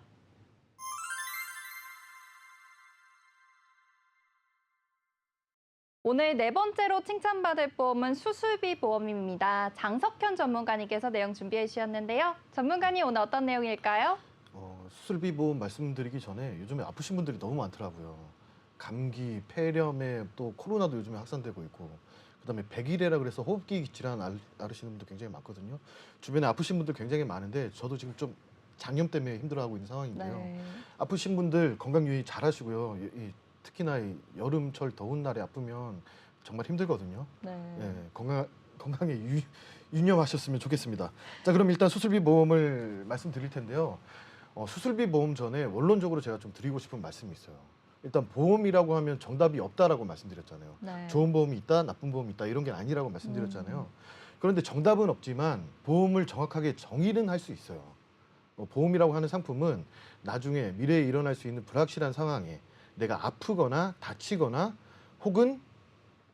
오늘 네 번째로 칭찬받을 보험은 수술비 보험입니다. 장석현 전문가님께서 내용 준비해 주셨는데요. 전문가님, 오늘 어떤 내용일까요? 수술비 보험 말씀드리기 전에 요즘에 아프신 분들이 너무 많더라고요. 감기, 폐렴에 또 코로나도 요즘에 확산되고 있고 그다음에 백일해라 그래서 호흡기 질환 앓으시는 분들 굉장히 많거든요. 주변에 아프신 분들 굉장히 많은데 저도 지금 좀 장염 때문에 힘들어하고 있는 상황인데요. 네. 아프신 분들 건강 유의 잘 하시고요. 특히나 이 여름철 더운 날에 아프면 정말 힘들거든요. 네. 예, 건강에 유념하셨으면 좋겠습니다. 자, 그럼 일단 수술비 보험을 말씀드릴 텐데요. 수술비 보험 전에 원론적으로 제가 좀 드리고 싶은 말씀이 있어요. 일단 보험이라고 하면 정답이 없다라고 말씀드렸잖아요. 네. 좋은 보험이 있다, 나쁜 보험이 있다 이런 게 아니라고 말씀드렸잖아요. 그런데 정답은 없지만 보험을 정확하게 정의는 할 수 있어요. 보험이라고 하는 상품은 나중에 미래에 일어날 수 있는 불확실한 상황에 내가 아프거나 다치거나 혹은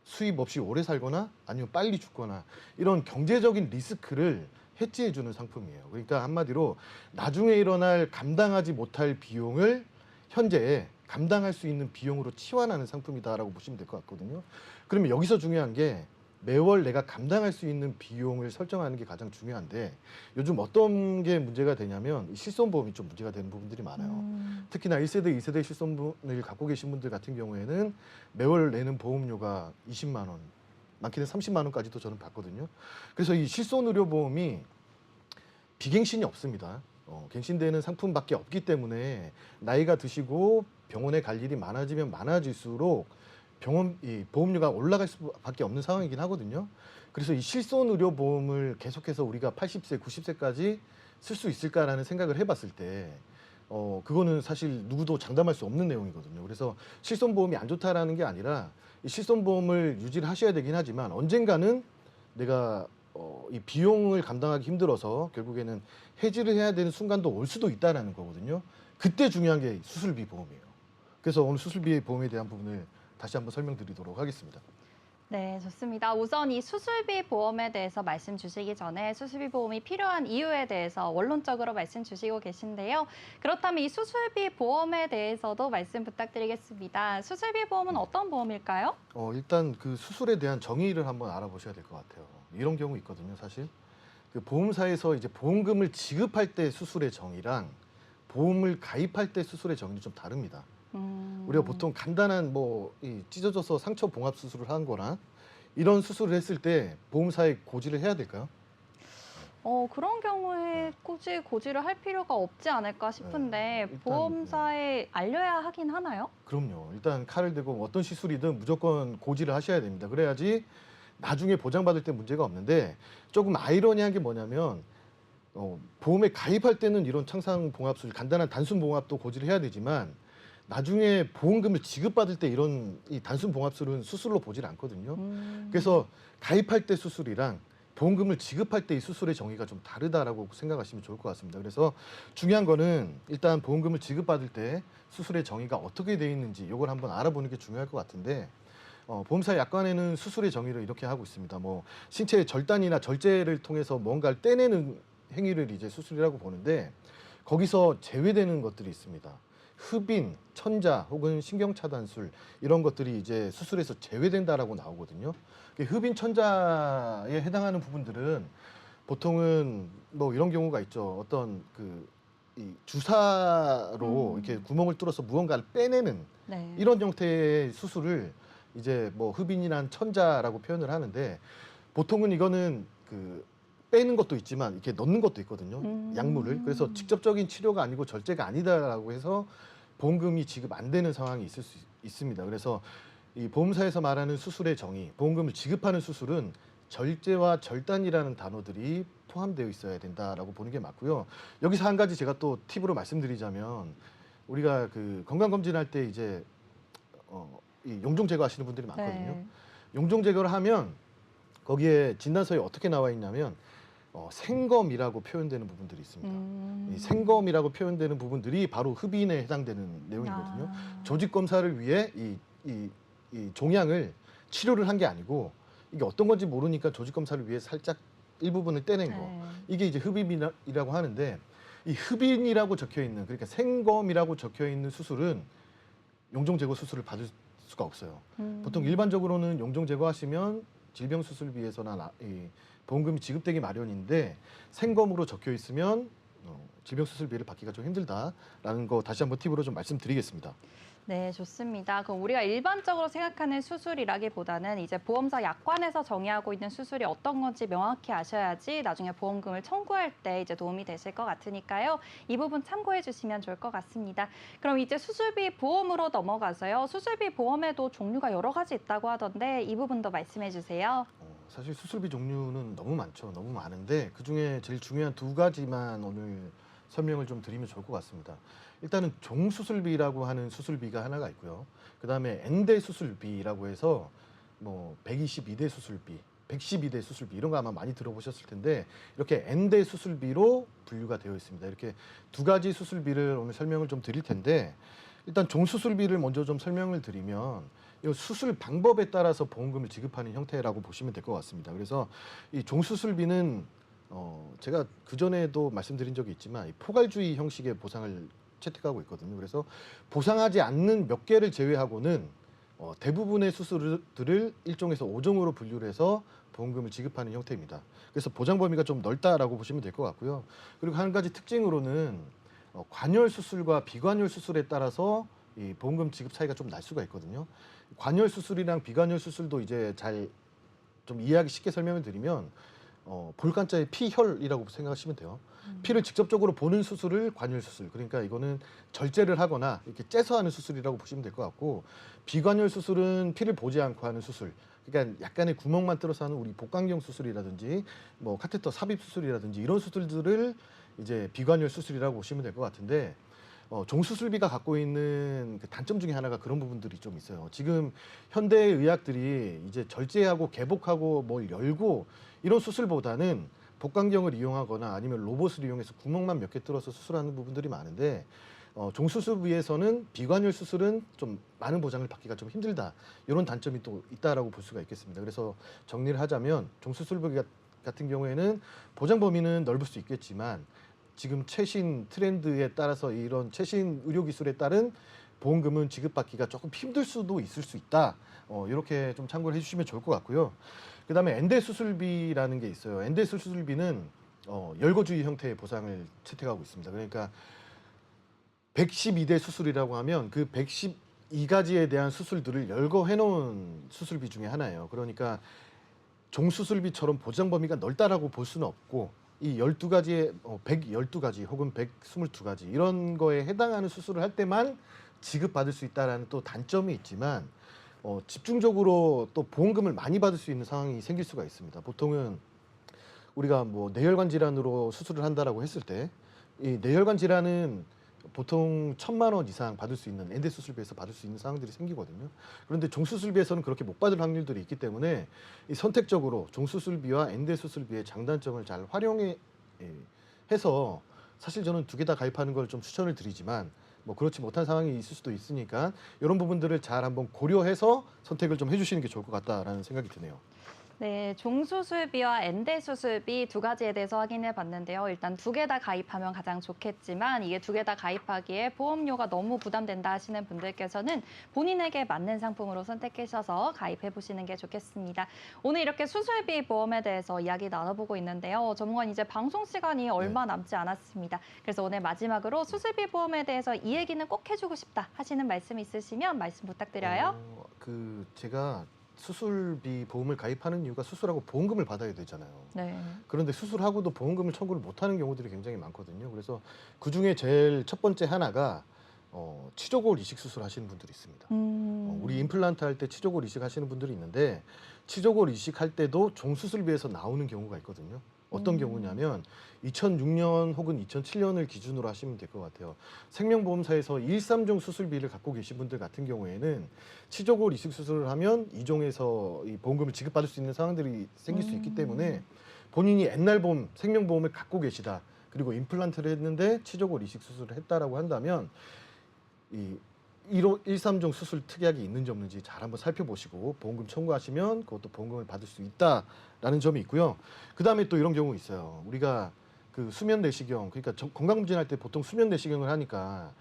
수입 없이 오래 살거나 아니면 빨리 죽거나 이런 경제적인 리스크를 해지해주는 상품이에요. 그러니까 한마디로 나중에 일어날 감당하지 못할 비용을 현재 감당할 수 있는 비용으로 치환하는 상품이다라고 보시면 될 것 같거든요. 그러면 여기서 중요한 게 매월 내가 감당할 수 있는 비용을 설정하는 게 가장 중요한데 요즘 어떤 게 문제가 되냐면 이 실손보험이 좀 문제가 되는 부분들이 많아요. 특히나 1세대, 2세대 실손을 갖고 계신 분들 같은 경우에는 매월 내는 보험료가 20만 원, 많게는 30만 원까지도 저는 받거든요. 그래서 이 실손의료보험이 비갱신이 없습니다. 갱신되는 상품밖에 없기 때문에 나이가 드시고 병원에 갈 일이 많아지면 많아질수록 이 보험료가 올라갈 수밖에 없는 상황이긴 하거든요. 그래서 이 실손의료보험을 계속해서 우리가 80세, 90세까지 쓸 수 있을까라는 생각을 해봤을 때 그거는 사실 누구도 장담할 수 없는 내용이거든요. 그래서 실손보험이 안 좋다라는 게 아니라 이 실손보험을 유지를 하셔야 되긴 하지만 언젠가는 내가 이 비용을 감당하기 힘들어서 결국에는 해지를 해야 되는 순간도 올 수도 있다라는 거거든요. 그때 중요한 게 수술비 보험이에요. 그래서 오늘 수술비 보험에 대한 부분을 다시 한번 설명드리도록 하겠습니다. 네, 좋습니다. 우선 이 수술비 보험에 대해서 말씀 주시기 전에 수술비 보험이 필요한 이유에 대해서 원론적으로 말씀 주시고 계신데요. 그렇다면 이 수술비 보험에 대해서도 말씀 부탁드리겠습니다. 수술비 보험은 어떤 보험일까요? 일단 그 수술에 대한 정의를 한번 알아보셔야 될 것 같아요. 이런 경우 있거든요, 사실. 그 보험사에서 이제 보험금을 지급할 때 수술의 정의랑 보험을 가입할 때 수술의 정의는 좀 다릅니다. 우리가 보통 간단한 이 찢어져서 상처 봉합 수술을 한 거나 이런 수술을 했을 때 보험사에 고지를 해야 될까요? 그런 경우에 굳이 고지를 할 필요가 없지 않을까 싶은데 일단, 보험사에 알려야 하긴 하나요? 그럼요. 일단 칼을 대고 어떤 시술이든 무조건 고지를 하셔야 됩니다. 그래야지 나중에 보장받을 때 문제가 없는데 조금 아이러니한 게 뭐냐면 보험에 가입할 때는 이런 창상 봉합 수술, 간단한 단순 봉합도 고지를 해야 되지만 나중에 보험금을 지급받을 때 이런 이 단순 봉합술은 수술로 보질 않거든요. 그래서 가입할 때 수술이랑 보험금을 지급할 때 이 수술의 정의가 좀 다르다라고 생각하시면 좋을 것 같습니다. 그래서 중요한 거는 일단 보험금을 지급받을 때 수술의 정의가 어떻게 돼 있는지 이걸 한번 알아보는 게 중요할 것 같은데 보험사 약관에는 수술의 정의를 이렇게 하고 있습니다. 신체의 절단이나 절제를 통해서 뭔가를 떼내는 행위를 이제 수술이라고 보는데 거기서 제외되는 것들이 있습니다. 흡인, 천자 혹은 신경차단술 이런 것들이 이제 수술에서 제외된다라고 나오거든요. 흡인, 천자에 해당하는 부분들은 보통은 이런 경우가 있죠. 어떤 이 주사로 이렇게 구멍을 뚫어서 무언가를 빼내는 네. 이런 형태의 수술을 이제 흡인이란 천자라고 표현을 하는데 보통은 이거는 빼는 것도 있지만 이렇게 넣는 것도 있거든요. 약물을. 그래서 직접적인 치료가 아니고 절제가 아니다라고 해서 보험금이 지급 안 되는 상황이 있을 수 있습니다. 그래서 이 보험사에서 말하는 수술의 정의, 보험금을 지급하는 수술은 절제와 절단이라는 단어들이 포함되어 있어야 된다라고 보는 게 맞고요. 여기서 한 가지 제가 또 팁으로 말씀드리자면 우리가 건강검진할 때 이제 이 용종 제거하시는 분들이 많거든요. 네. 용종 제거를 하면 거기에 진단서에 어떻게 나와 있냐면 생검이라고 표현되는 부분들이 있습니다. 이 생검이라고 표현되는 부분들이 바로 흡인에 해당되는 내용이거든요. 조직 검사를 위해 이 종양을 치료를 한 게 아니고 이게 어떤 건지 모르니까 조직 검사를 위해 살짝 일부분을 떼낸 거. 네. 이게 이제 흡인이라고 하는데 이 흡인이라고 적혀 있는 그러니까 생검이라고 적혀 있는 수술은 용종 제거 수술을 받을 수가 없어요. 보통 일반적으로는 용종 제거하시면 질병 수술비에서나 이 보험금이 지급되기 마련인데 생검으로 적혀 있으면 질병 수술비를 받기가 좀 힘들다라는 거 다시 한번 팁으로 좀 말씀드리겠습니다. 네, 좋습니다. 그럼 우리가 일반적으로 생각하는 수술이라기보다는 이제 보험사 약관에서 정의하고 있는 수술이 어떤 건지 명확히 아셔야지 나중에 보험금을 청구할 때 이제 도움이 되실 것 같으니까요. 이 부분 참고해 주시면 좋을 것 같습니다. 그럼 이제 수술비 보험으로 넘어가서요. 수술비 보험에도 종류가 여러 가지 있다고 하던데 이 부분도 말씀해 주세요. 사실 수술비 종류는 너무 많죠. 너무 많은데 그중에 제일 중요한 두 가지만 오늘 설명을 좀 드리면 좋을 것 같습니다. 일단은 종수술비라고 하는 수술비가 하나가 있고요. 그다음에 N대 수술비라고 해서 122대 수술비, 112대 수술비 이런 거 아마 많이 들어보셨을 텐데 이렇게 N대 수술비로 분류가 되어 있습니다. 이렇게 두 가지 수술비를 오늘 설명을 좀 드릴 텐데 일단 종수술비를 먼저 좀 설명을 드리면 이 수술 방법에 따라서 보험금을 지급하는 형태라고 보시면 될 것 같습니다. 그래서 이 종수술비는 제가 그 전에도 말씀드린 적이 있지만 이 포괄주의 형식의 보상을 채택하고 있거든요. 그래서 보상하지 않는 몇 개를 제외하고는 대부분의 수술들을 1종에서 5종으로 분류를 해서 보험금을 지급하는 형태입니다. 그래서 보장 범위가 좀 넓다라고 보시면 될 것 같고요. 그리고 한 가지 특징으로는 관열 수술과 비관열 수술에 따라서 이 보험금 지급 차이가 좀 날 수가 있거든요. 관열 수술이랑 비관열 수술도 이제 잘 좀 이해하기 쉽게 설명을 드리면 볼간자의 피혈이라고 생각하시면 돼요. 피를 직접적으로 보는 수술을 관열 수술. 그러니까 이거는 절제를 하거나 이렇게 째서 하는 수술이라고 보시면 될 것 같고, 비관열 수술은 피를 보지 않고 하는 수술. 그러니까 약간의 구멍만 뚫어서 하는 우리 복강경 수술이라든지 뭐 카테터 삽입 수술이라든지 이런 수술들을 이제 비관열 수술이라고 보시면 될 것 같은데, 종수술비가 갖고 있는 그 단점 중에 하나가 그런 부분들이 좀 있어요. 지금 현대 의학들이 이제 절제하고 개복하고 뭘 열고 이런 수술보다는 복강경을 이용하거나 아니면 로봇을 이용해서 구멍만 몇 개 뚫어서 수술하는 부분들이 많은데, 종수술비에서는 비관열 수술은 좀 많은 보장을 받기가 좀 힘들다, 이런 단점이 또 있다라고 볼 수가 있겠습니다. 그래서 정리를 하자면 종수술비 같은 경우에는 보장 범위는 넓을 수 있겠지만 지금 최신 트렌드에 따라서 이런 최신 의료 기술에 따른 보험금은 지급받기가 조금 힘들 수도 있을 수 있다. 이렇게 좀 참고를 해주시면 좋을 것 같고요. 그다음에 엔대 수술비라는 게 있어요. 엔대 수술비는 열거주의 형태의 보상을 채택하고 있습니다. 그러니까 112대 수술이라고 하면 그 112가지에 대한 수술들을 열거해 놓은 수술비 중에 하나예요. 그러니까 종수술비처럼 보장 범위가 넓다라고 볼 수는 없고, 이 12가지의 112가지 혹은 122가지 이런 거에 해당하는 수술을 할 때만 지급받을 수 있다라는 또 단점이 있지만, 집중적으로 또 보험금을 많이 받을 수 있는 상황이 생길 수가 있습니다. 보통은 우리가 뭐 뇌혈관 질환으로 수술을 한다라고 했을 때 이 뇌혈관 질환은 보통 1,000만 원 이상 받을 수 있는 엔대 수술비에서 받을 수 있는 상황들이 생기거든요. 그런데 종수술비에서는 그렇게 못 받을 확률들이 있기 때문에 이 선택적으로 종수술비와 엔대 수술비의 장단점을 잘 활용해 해서, 사실 저는 두 개 다 가입하는 걸 좀 추천을 드리지만 뭐 그렇지 못한 상황이 있을 수도 있으니까 이런 부분들을 잘 한번 고려해서 선택을 좀 해주시는 게 좋을 것 같다라는 생각이 드네요. 네, 종수술비와 엔대 수술비 두 가지에 대해서 확인해 봤는데요. 일단 두 개 다 가입하면 가장 좋겠지만 이게 두 개 다 가입하기에 보험료가 너무 부담된다 하시는 분들께서는 본인에게 맞는 상품으로 선택하셔서 가입해 보시는 게 좋겠습니다. 오늘 이렇게 수술비 보험에 대해서 이야기 나눠보고 있는데요. 전문가님 이제 방송 시간이 얼마 남지 않았습니다. 그래서 오늘 마지막으로 수술비 보험에 대해서 이 얘기는 꼭 해주고 싶다 하시는 말씀 있으시면 말씀 부탁드려요. 제가 수술비 보험을 가입하는 이유가 수술하고 보험금을 받아야 되잖아요. 네. 그런데 수술하고도 보험금을 청구를 못하는 경우들이 굉장히 많거든요. 그래서 그 중에 제일 첫 번째 하나가 치조골 이식 수술 하시는 분들이 있습니다. 우리 임플란트 할 때 치조골 이식 하시는 분들이 있는데, 치조골 이식할 때도 종수술비에서 나오는 경우가 있거든요. 어떤 경우냐면 2006년 혹은 2007년을 기준으로 하시면 될 것 같아요. 생명보험사에서 1~3종 수술비를 갖고 계신 분들 같은 경우에는 치조골 이식 수술을 하면 2종에서 이 보험금을 지급받을 수 있는 상황들이 생길 수 있기 때문에, 본인이 옛날 보험, 생명보험을 갖고 계시다, 그리고 임플란트를 했는데 치조골 이식 수술을 했다라고 한다면 이 1~3종 수술 특약이 있는지 없는지 잘 한번 살펴보시고 보험금 청구하시면 그것도 보험금을 받을 수 있다라는 점이 있고요. 그 다음에 또 이런 경우 있어요. 우리가 그 수면 내시경, 그러니까 건강검진할 때 보통 수면 내시경을 하니까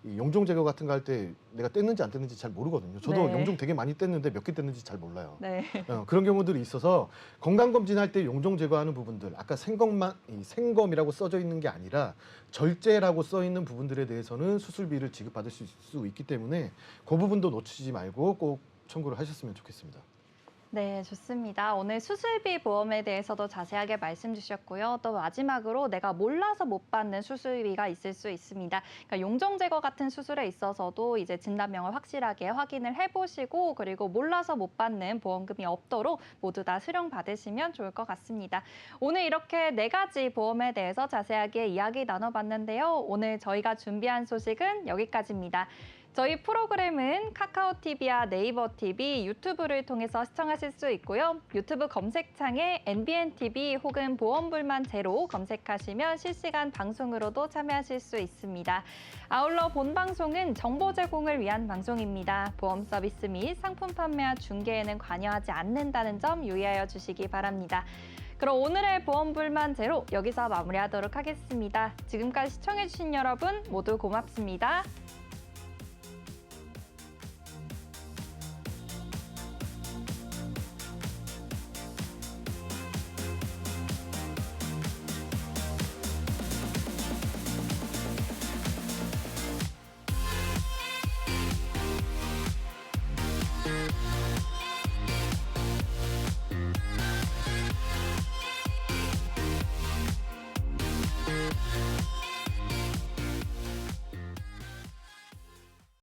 이 용종 제거 같은 거 할 때 내가 뗐는지 안 뗐는지 잘 모르거든요. 저도 네. 용종 되게 많이 뗐는데 몇 개 뗐는지 잘 몰라요. 네. 그런 경우들이 있어서 건강검진할 때 용종 제거하는 부분들, 아까 생검이라고 써져 있는 게 아니라 절제라고 써 있는 부분들에 대해서는 수술비를 지급받을 수 있기 때문에 그 부분도 놓치지 말고 꼭 청구를 하셨으면 좋겠습니다. 네, 좋습니다. 오늘 수술비 보험에 대해서도 자세하게 말씀 주셨고요. 또 마지막으로 내가 몰라서 못 받는 수술비가 있을 수 있습니다. 그러니까 용종 제거 같은 수술에 있어서도 이제 진단명을 확실하게 확인을 해보시고, 그리고 몰라서 못 받는 보험금이 없도록 모두 다 수령 받으시면 좋을 것 같습니다. 오늘 이렇게 4가지 보험에 대해서 자세하게 이야기 나눠봤는데요. 오늘 저희가 준비한 소식은 여기까지입니다. 저희 프로그램은 카카오TV와 네이버TV, 유튜브를 통해서 시청하실 수 있고요. 유튜브 검색창에 NBNTV 혹은 보험불만 제로 검색하시면 실시간 방송으로도 참여하실 수 있습니다. 아울러 본 방송은 정보 제공을 위한 방송입니다. 보험 서비스 및 상품 판매와 중개에는 관여하지 않는다는 점 유의하여 주시기 바랍니다. 그럼 오늘의 보험 불만 제로 여기서 마무리하도록 하겠습니다. 지금까지 시청해주신 여러분 모두 고맙습니다.